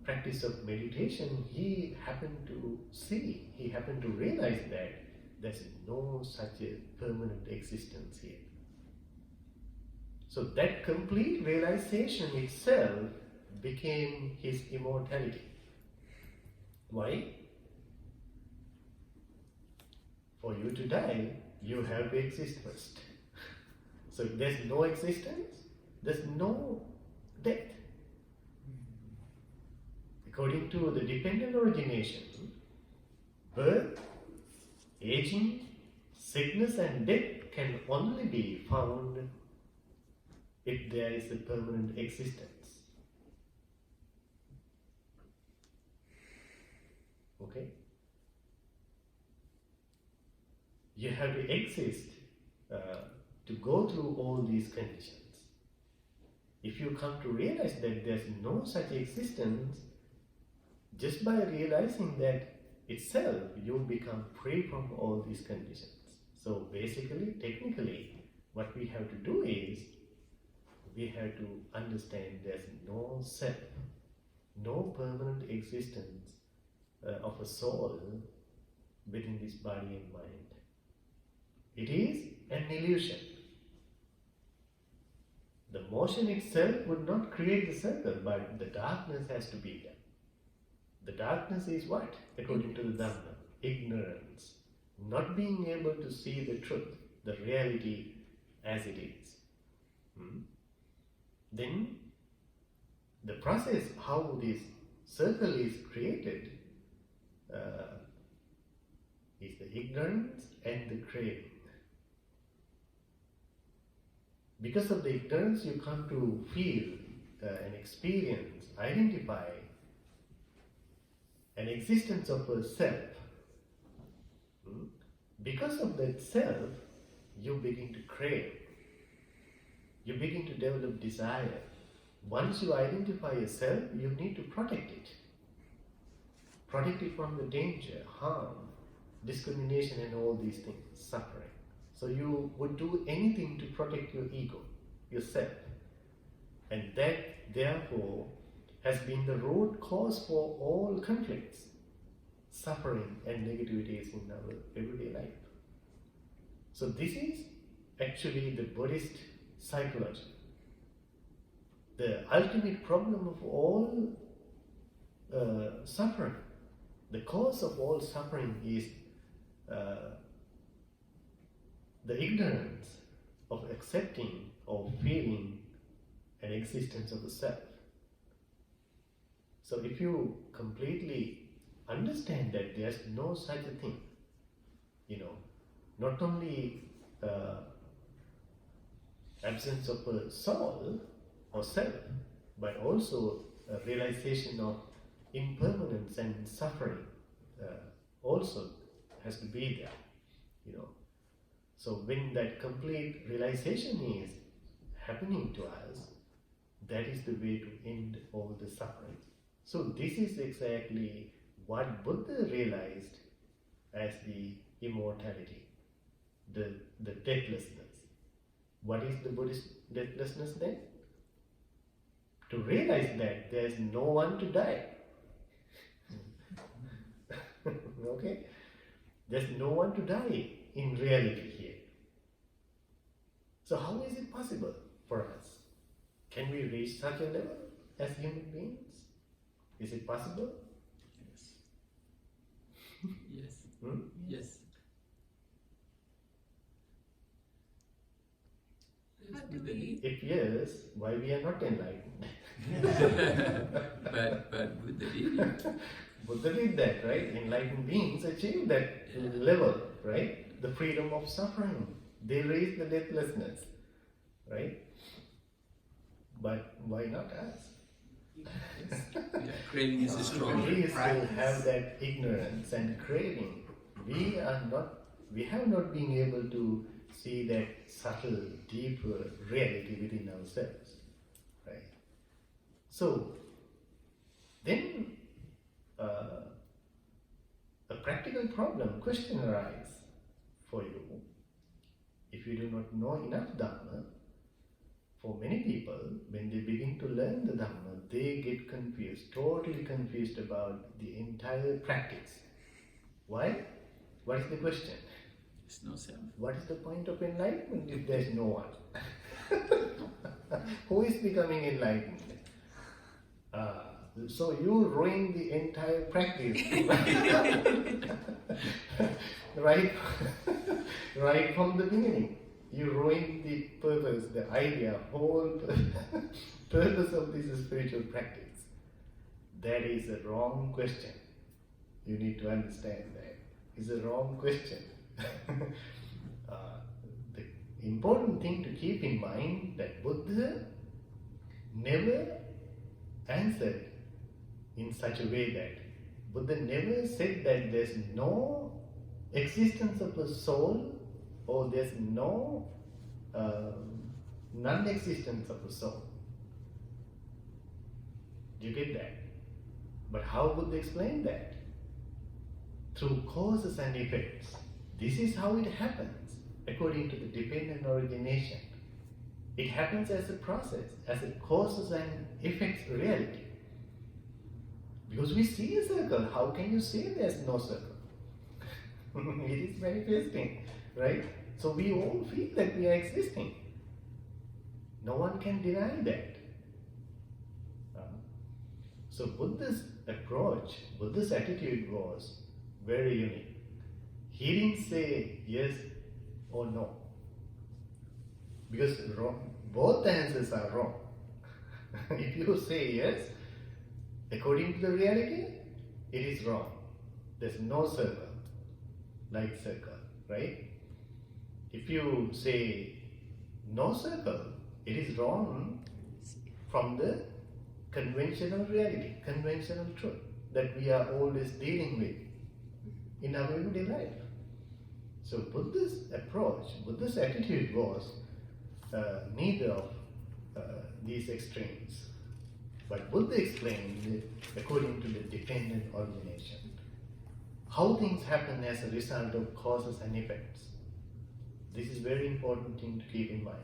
practice of meditation, he happened to realize that there's no such a permanent existence here. So that complete realization itself became his immortality. Why? For you to die, you have to exist first. So if there's no existence, there's no death. According to the dependent origination, birth, aging, sickness and death can only be found if there is a permanent existence. Okay? You have to exist to go through all these conditions. If you come to realize that there's no such existence, just by realizing that itself, you become free from all these conditions. So basically, technically, what we have to do is, we have to understand there's no self, no permanent existence of a soul within this body and mind. It is an illusion. The motion itself would not create the circle, but the darkness has to be there. The darkness is what? According to the Dhamma, ignorance. Not being able to see the truth, the reality as it is. Then, the process how this circle is created is the ignorance and the craving. Because of the ignorance, you come to feel and experience, identify an existence of a self. Because of that self, you begin to crave. You begin to develop desire. Once you identify a self, you need to protect it. Protect it from the danger, harm, discrimination and all these things, suffering. So you would do anything to protect your ego, yourself. And that, therefore, has been the root cause for all conflicts, suffering and negativities in our everyday life. So this is actually the Buddhist psychology. The ultimate problem of all suffering, the cause of all suffering is the ignorance of accepting or feeling an existence of the self. So if you completely understand that there's no such a thing, not only absence of a soul or self, but also a realization of impermanence and suffering also has to be there, So when that complete realization is happening to us, that is the way to end all the suffering. So this is exactly what Buddha realized as the immortality, the deathlessness. What is the Buddhist deathlessness then? To realize that there is no one to die. Okay? There's no one to die in reality here. So how is it possible for us? Can we reach such a level as human beings? Is it possible? Yes. Yes. Yes. How do we? If yes, why we are not enlightened? but Buddha did it. Buddha did that, right? Enlightened beings achieve that level, right? The freedom of suffering. They reach the deathlessness, right? But why not us? Yes. Yeah, craving is strong. We still have that ignorance and craving. We have not been able to see that subtle, deeper reality within ourselves, right? So, then a practical question arises for you. If you do not know enough Dhamma, for many people, when they begin to learn the Dhamma, they get confused, totally confused about the entire practice. Why? What is the question? There's no self. What is the point of enlightenment if there is no one? Who is becoming enlightened? So you ruin the entire practice. right from the beginning. You ruin the purpose, the idea, whole purpose of this spiritual practice. That is a wrong question. You need to understand that. It's a wrong question. The important thing to keep in mind that Buddha never answered in such a way that Buddha never said that there's no existence of a soul or there's no non-existence of a soul. Do you get that? But how would they explain that? Through causes and effects. This is how it happens according to the dependent origination. It happens as a process, as a causes and effects reality. Because we see a circle, how can you say there's no circle? It is manifesting, right? So we all feel that we are existing. No one can deny that. So Buddha's approach, Buddha's attitude was very unique. He didn't say yes or no. Because both answers are wrong. If you say yes, according to the reality, it is wrong. There's no circle, like circle, right? If you say no circle, it is wrong from the conventional reality, conventional truth that we are always dealing with in our everyday life. So Buddha's approach, Buddha's attitude was neither of these extremes. But Buddha explained it according to the dependent origination. How things happen as a result of causes and effects. This is very important thing to keep in mind.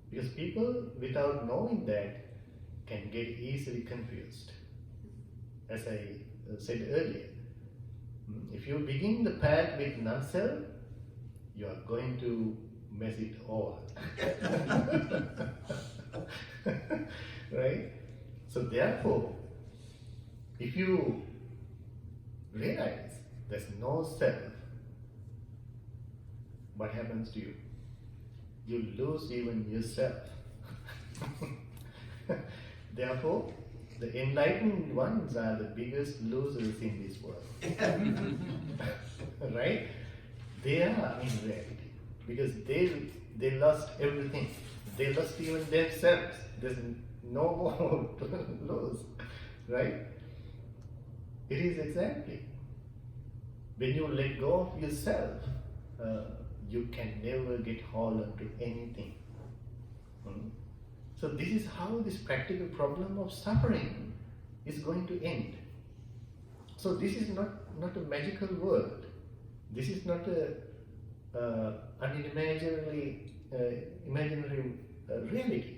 Because people, without knowing that, can get easily confused. As I said earlier, if you begin the path with non-self, you are going to mess it all. Right? So therefore, if you realize there's no self, what happens to you? You lose even yourself. Therefore, the enlightened ones are the biggest losers in this world. Right? They are in reality. Because they lost everything. They lost even themselves. There's no more to lose. Right? It is exactly. When you let go of yourself, you can never get hold onto anything. So this is how this practical problem of suffering is going to end. So this is not a magical world. This is not an imaginary reality.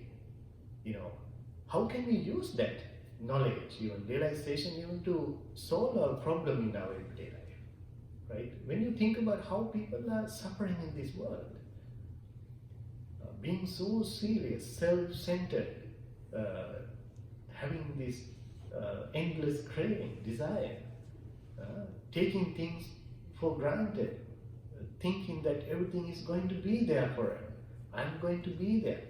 How can we use that knowledge, even realization, even to solve our problem in our everyday life? Right? When you think about how people are suffering in this world, being so serious, self-centered, having this endless craving, desire, taking things for granted, thinking that everything is going to be there forever. I'm going to be there,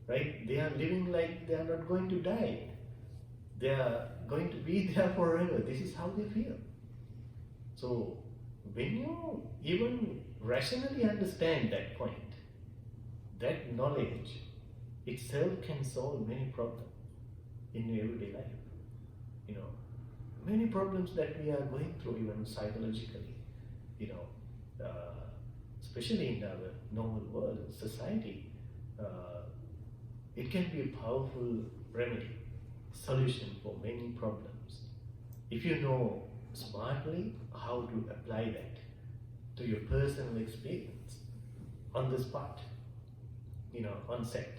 right? They are living like they are not going to die. They are going to be there forever. This is how they feel. So when you even rationally understand that point, that knowledge itself can solve many problems in your everyday life. Many problems that we are going through, even psychologically, especially in our normal world, society, it can be a powerful remedy, solution for many problems. If you know smartly how to apply that to your personal experience on the spot, on set.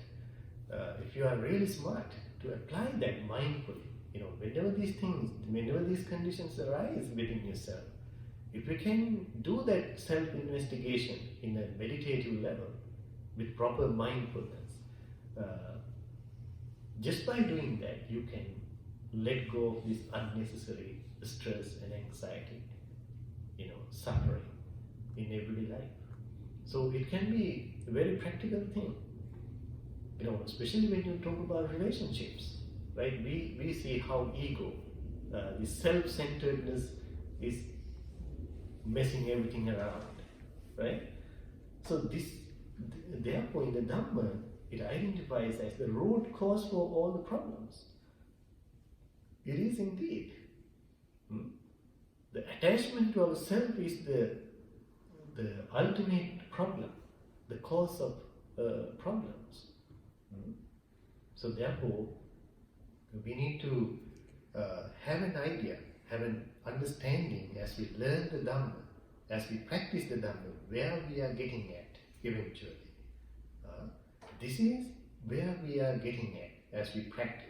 If you are really smart to apply that mindfully, whenever these conditions arise within yourself, if you can do that self-investigation in a meditative level with proper mindfulness, just by doing that, you can let go of this unnecessary stress and anxiety, suffering in everyday life. So it can be a very practical thing, especially when you talk about relationships, right? We see how ego, this self-centeredness is messing everything around, right? So therefore in the Dhamma, it identifies as the root cause for all the problems. It is indeed. The attachment to ourself is the ultimate problem, the cause of problems. So therefore, we need to have an idea, have an understanding as we learn the Dhamma, as we practice the Dhamma, where we are getting at eventually. This is where we are getting at as we practice.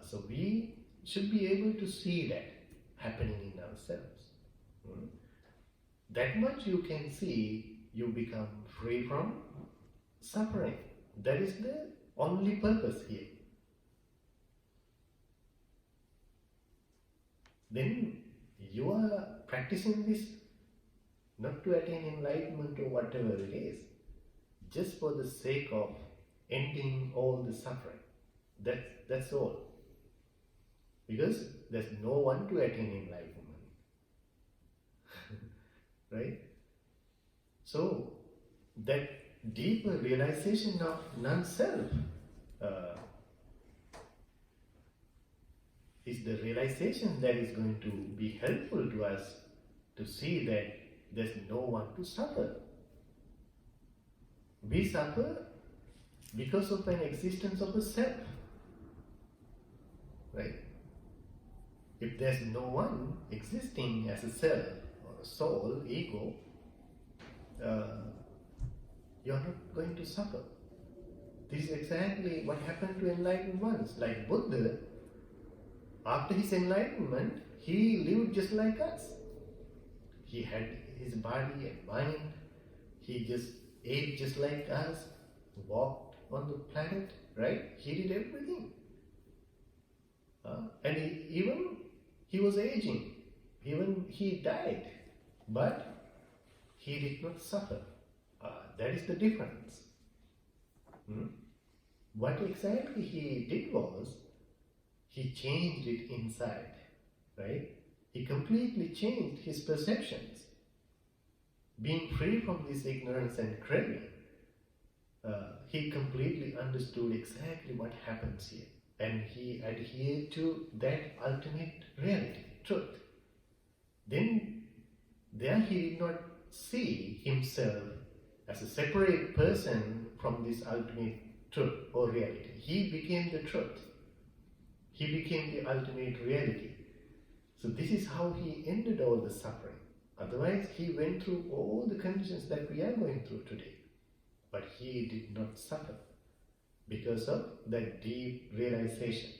So we should be able to see that happening in ourselves. That much you can see, you become free from suffering. That is the only purpose here. Then you are practicing this not to attain enlightenment or whatever it is, just for the sake of ending all the suffering. That's all. Because there's no one to attain enlightenment. Right? So, that deeper realization of non-self is the realization that is going to be helpful to us to see that there's no one to suffer. We suffer because of an existence of a self. Right? If there's no one existing as a self or a soul, ego, you're not going to suffer. This is exactly what happened to enlightened ones. Like Buddha, after his enlightenment, he lived just like us. He had his body and mind. He just ate just like us, walked on the planet, right? He did everything. And he was aging. Even he died. But he did not suffer. That is the difference. What exactly he did was, he changed it inside, right? He completely changed his perceptions. Being free from this ignorance and craving, he completely understood exactly what happens here. And he adhered to that ultimate reality, truth. Then, there he did not see himself as a separate person from this ultimate truth or reality. He became the truth. He became the ultimate reality. So this is how he ended all the suffering. Otherwise, he went through all the conditions that we are going through today. But he did not suffer because of that deep realization.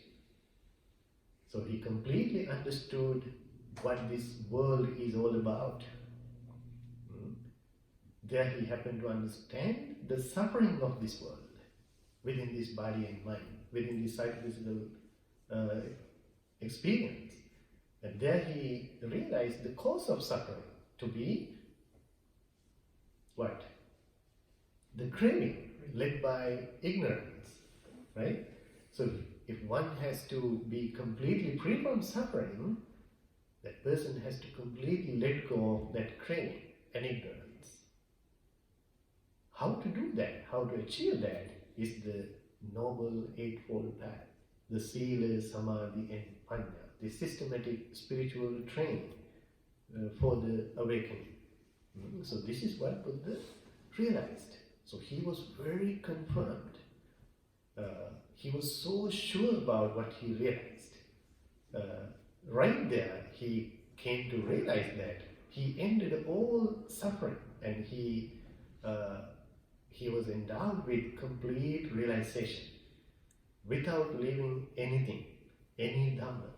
So he completely understood what this world is all about. There he happened to understand the suffering of this world within this body and mind, within this psychophysical experience. And there he realized the cause of suffering to be what? The craving led by ignorance, right? So if one has to be completely free from suffering, that person has to completely let go of that craving and ignorance. How to do that, how to achieve that, is the Noble Eightfold Path, the Sila, Samadhi and Panya, the systematic spiritual training for the awakening. So this is what Buddha realized. So he was very confirmed. He was so sure about what he realized. Right there, he came to realize that he ended all suffering, and he was endowed with complete realization without leaving anything, any Dhamma.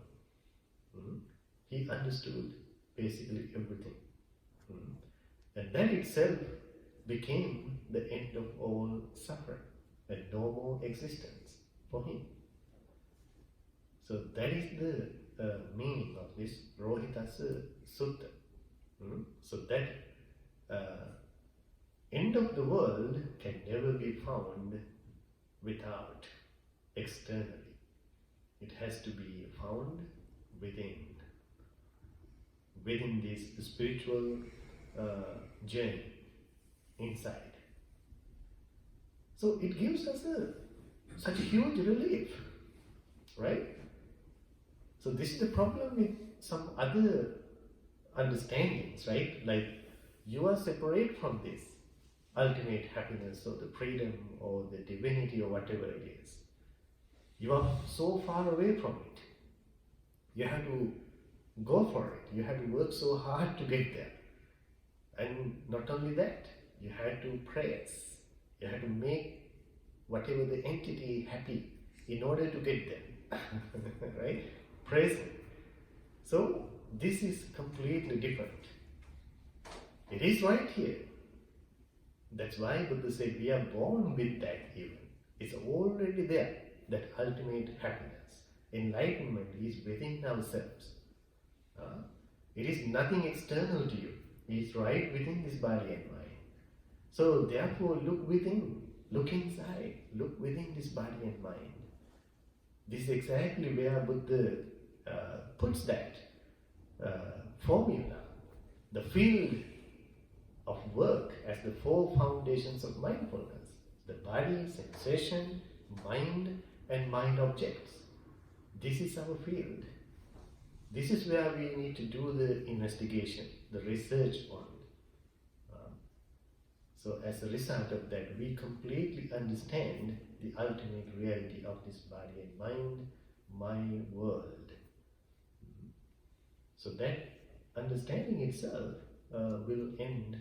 He understood basically everything. And that itself became the end of all suffering, and no more existence for him. So that is the meaning of this Rōhitassa Sutta. So that end of the world can never be found without, externally. It has to be found within this spiritual journey inside. So it gives us such a huge relief, right? So this is the problem with some other understandings, right? Like, you are separate from this ultimate happiness or the freedom or the divinity or whatever it is. You are so far away from it. You have to go for it. You have to work so hard to get there. And not only that, you have to praise. You have to make whatever the entity happy in order to get there. Right? Praise him. So this is completely different. It is right here. That's why Buddha said we are born with that even. It's already there, that ultimate happiness. Enlightenment is within ourselves. It is nothing external to you. It is right within this body and mind. So therefore look within, look inside, look within this body and mind. This is exactly where Buddha puts that formula, the field of work as the four foundations of mindfulness: the body, sensation, mind, and mind objects. This is our field. This is where we need to do the investigation, the research on. So as a result of that, we completely understand the ultimate reality of this body and mind, my world. So that understanding itself will end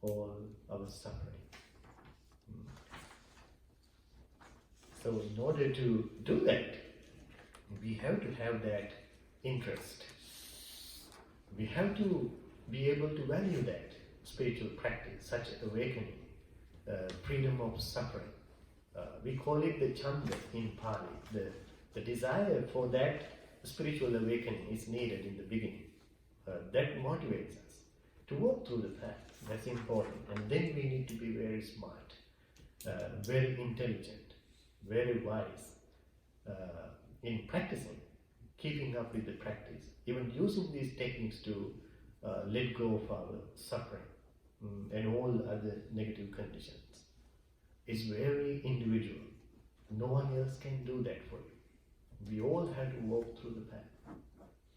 all our suffering. So in order to do that, we have to have that interest. We have to be able to value that spiritual practice, such awakening, freedom of suffering. We call it the chanda in Pali. The desire for that spiritual awakening is needed in the beginning. That motivates us to walk through the path. That's important. And then we need to be very smart, very intelligent, very wise in practicing, keeping up with the practice, even using these techniques to let go of our suffering and all other negative conditions. It's very individual. No one else can do that for you. We all have to walk through the path.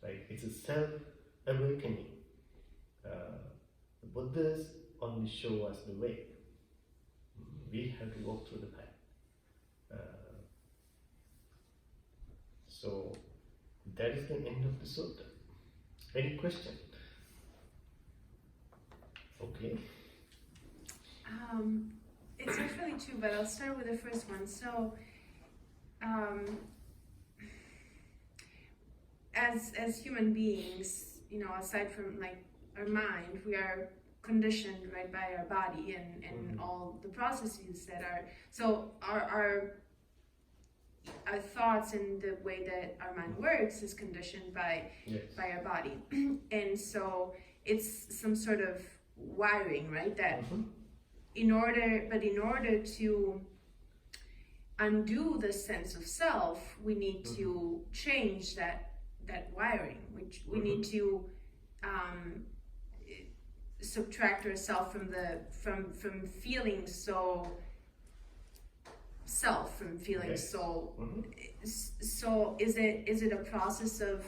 Right? It's a self-awakening. The Buddhas only show us the way. We have to walk through the path. So that is the end of the sutta. Any question? Okay. It's actually two, but I'll start with the first one. So, as human beings, aside from like our mind, we are conditioned right by our body and all the processes that are. So our thoughts and the way that our mind works is conditioned by our body, and so it's some sort of wiring, right? That in order to undo the sense of self, we need to change that wiring, which we need to subtract ourselves from feeling so self, from feeling so. So is it a process of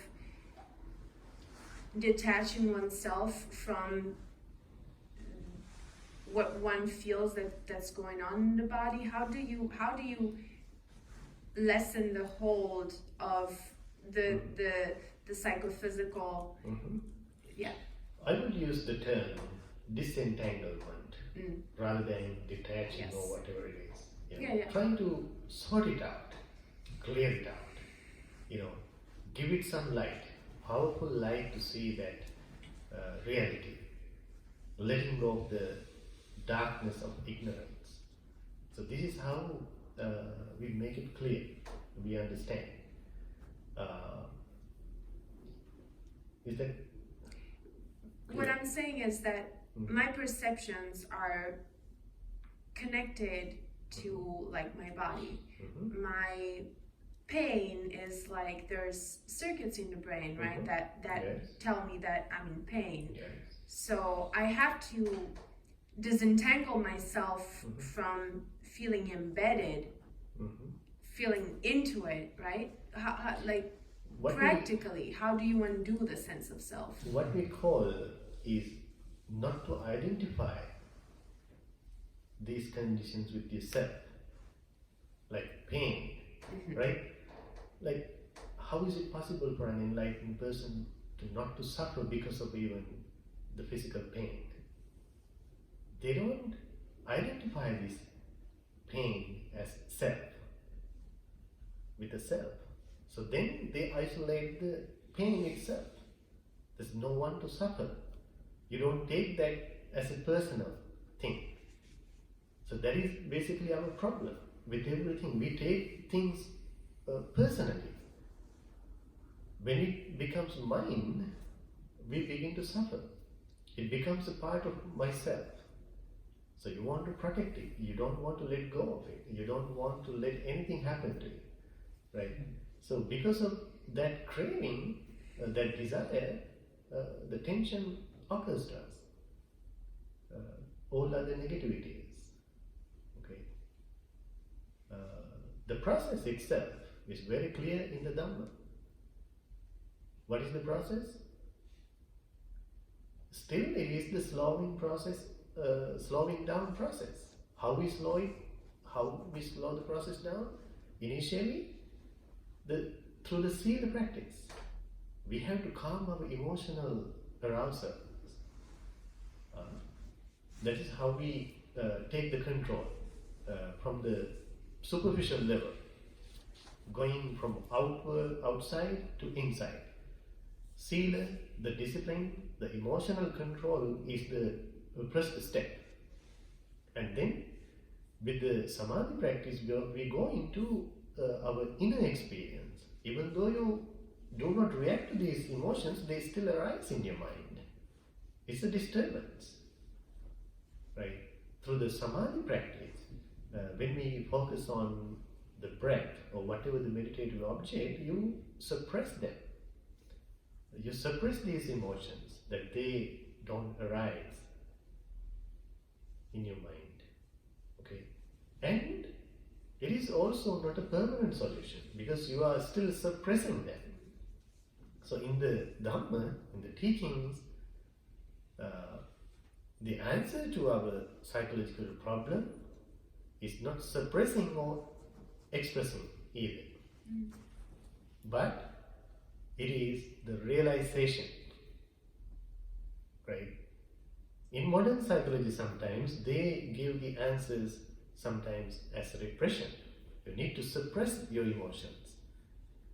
detaching oneself from what one feels that's going on in the body? How do you lessen the hold of the psychophysical? I would use the term disentanglement rather than detaching or whatever it is. Trying to sort it out, clear it out. Give it some light, powerful light to see that reality. Letting go of the darkness of ignorance. So this is how we make it clear, we understand. Is that clear? What I'm saying is that my perceptions are connected to like my body. My pain is like there's circuits in the brain, right? That tell me that I'm in pain. So I have to disentangle myself from feeling embedded, feeling into it, right? How, like practically, how do you undo the sense of self? What we call is not to identify these conditions with yourself, like pain, right? Like how is it possible for an enlightened person to not to suffer because of even the physical pain? They don't identify this pain as self, with a self. So then they isolate the pain itself. There's no one to suffer. You don't take that as a personal thing. So that is basically our problem with everything. We take things personally. When it becomes mine, we begin to suffer. It becomes a part of myself. So you want to protect it. You don't want to let go of it. You don't want to let anything happen to it. Right? So because of that craving, that desire, the tension occurs to us. All other negativities. Okay. The process itself is very clear in the Dhamma. What is the process? Still, it is the slowing process, slowing down process. How we slow it? How we slow the process down? Initially, through the sila practice, we have to calm our emotional arousals. That is how we take the control from the superficial level, going from outside to inside. Sila, the discipline, the emotional control is the first step. And then with the samadhi practice, we go into our inner experience. Even though you do not react to these emotions, they still arise in your mind. It's a disturbance. Right? Through the samadhi practice, when we focus on the breath or whatever the meditative object, you suppress them. You suppress these emotions that they don't arise in your mind. Okay? And it is also not a permanent solution because you are still suppressing them. So in the Dhamma, in the teachings, the answer to our psychological problem is not suppressing or expressing either. But it is the realization. Right? In modern psychology sometimes they give the answers sometimes as repression. You need to suppress your emotions.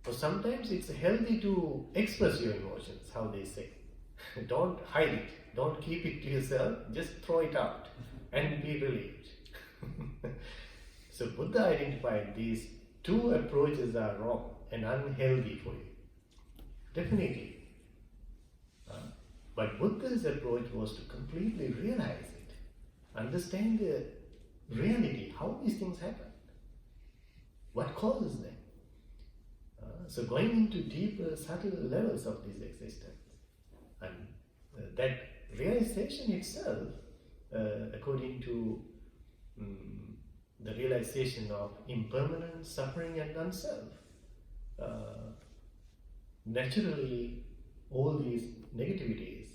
Or sometimes it's healthy to express your emotions, how they say. Don't hide it. Don't keep it to yourself. Just throw it out and be relieved. So Buddha identified these two approaches are wrong and unhealthy for you. Definitely. But Buddha's approach was to completely realize it. Understand the reality, how these things happen. What causes them. So going into deeper, subtle levels of this existence. And that realization itself, according to the realization of impermanence, suffering and non-self, naturally all these negativities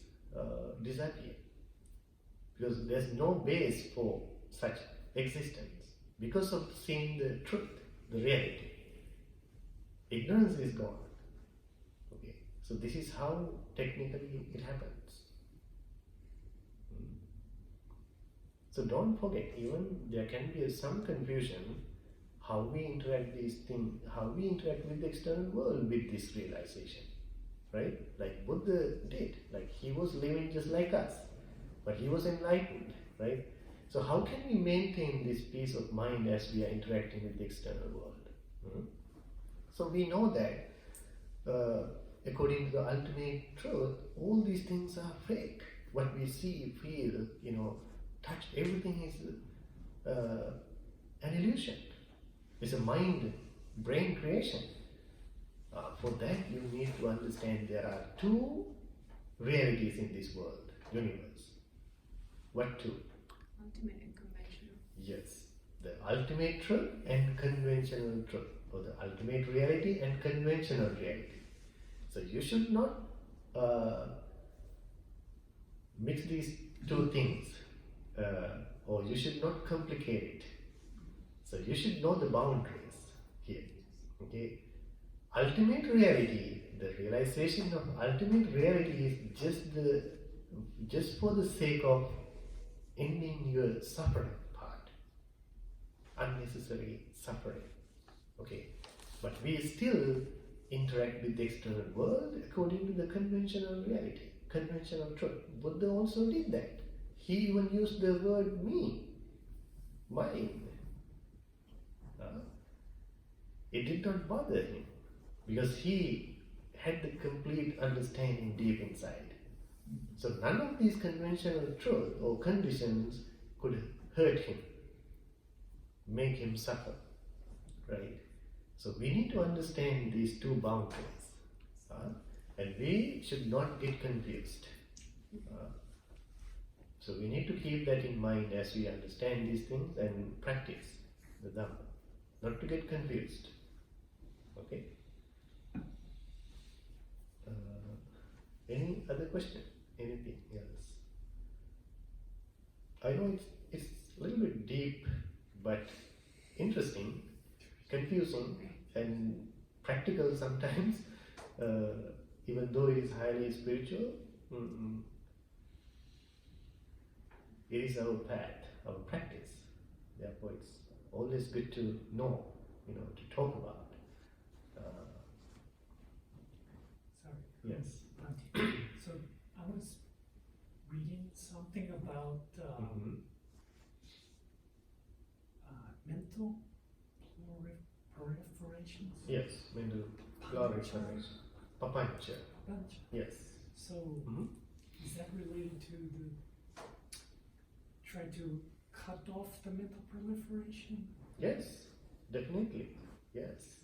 disappear. Because there's no base for such existence. Because of seeing the truth, the reality. Ignorance is gone. Okay. So this is how technically it happens. So don't forget, even there can be some confusion how we interact these things, how we interact with the external world with this realization. Right? Like Buddha did. Like he was living just like us. But he was enlightened. Right? So how can we maintain this peace of mind as we are interacting with the external world? So we know that according to the ultimate truth, all these things are fake. What we see, feel, touch, everything is an illusion. It's a mind-brain creation. For that you need to understand there are two realities in this world, universe. What two? Ultimate and conventional. Yes. The ultimate truth and conventional truth. Or the ultimate reality and conventional reality. So you should not mix these two things. Or you should not complicate it. So you should know the boundaries here. Okay? ultimate reality, the realization of ultimate reality is just for the sake of ending your suffering part, unnecessary suffering. Okay, but we still interact with the external world according to the conventional reality, conventional truth. Buddha also did that. He even used the word me, mind. It did not bother him because he had the complete understanding deep inside. So none of these conventional truth or conditions could hurt him, make him suffer, right? So we need to understand these two boundaries, and we should not get confused. So we need to keep that in mind as we understand these things and practice the Dhamma, not to get confused. Okay? Any other question? Anything else? I know it's a little bit deep, but interesting, confusing, and practical sometimes, even though it is highly spiritual. It is our path, our practice. Therefore, it's always good to know, to talk about. Sorry. Yes. So I was reading something about mental proliferations. Yes, mental proliferation. Papancha. Bunch. Yes. So is that related to the try to cut off the mental proliferation? Yes, definitely. Yes.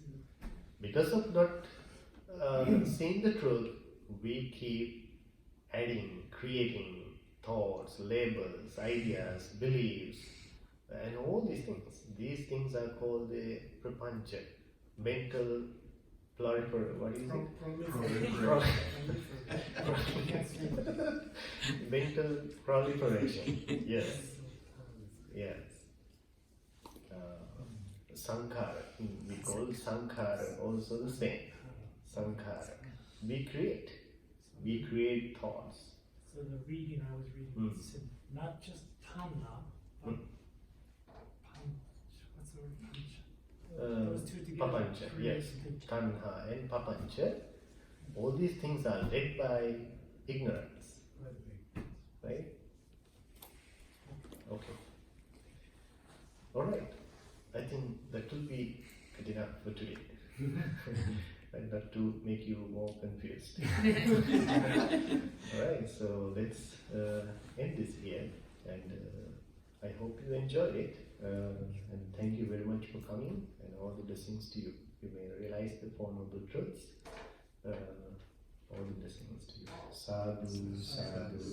Because of not seeing the truth, we keep adding, creating thoughts, labels, ideas, beliefs, and all these things. These things are called the prapancha, mental proliferation. What is it? Mental proliferation. Yes. Yes. Sankhara. We call sankhara also the same. Sankhara. We create thoughts. So the reading I was reading said not just tanha, but what's the word? Those two together. Papancha, yes. Tanha and papancha. All these things are led by ignorance. Right? Okay. Alright. I think that will be good enough for today. And not to make you more confused. Alright, so let's end this here. And I hope you enjoyed it. And thank you very much for coming, and all the blessings to you. You may realize the Four Noble Truths. All the blessings to you. Sadhu, sadhu,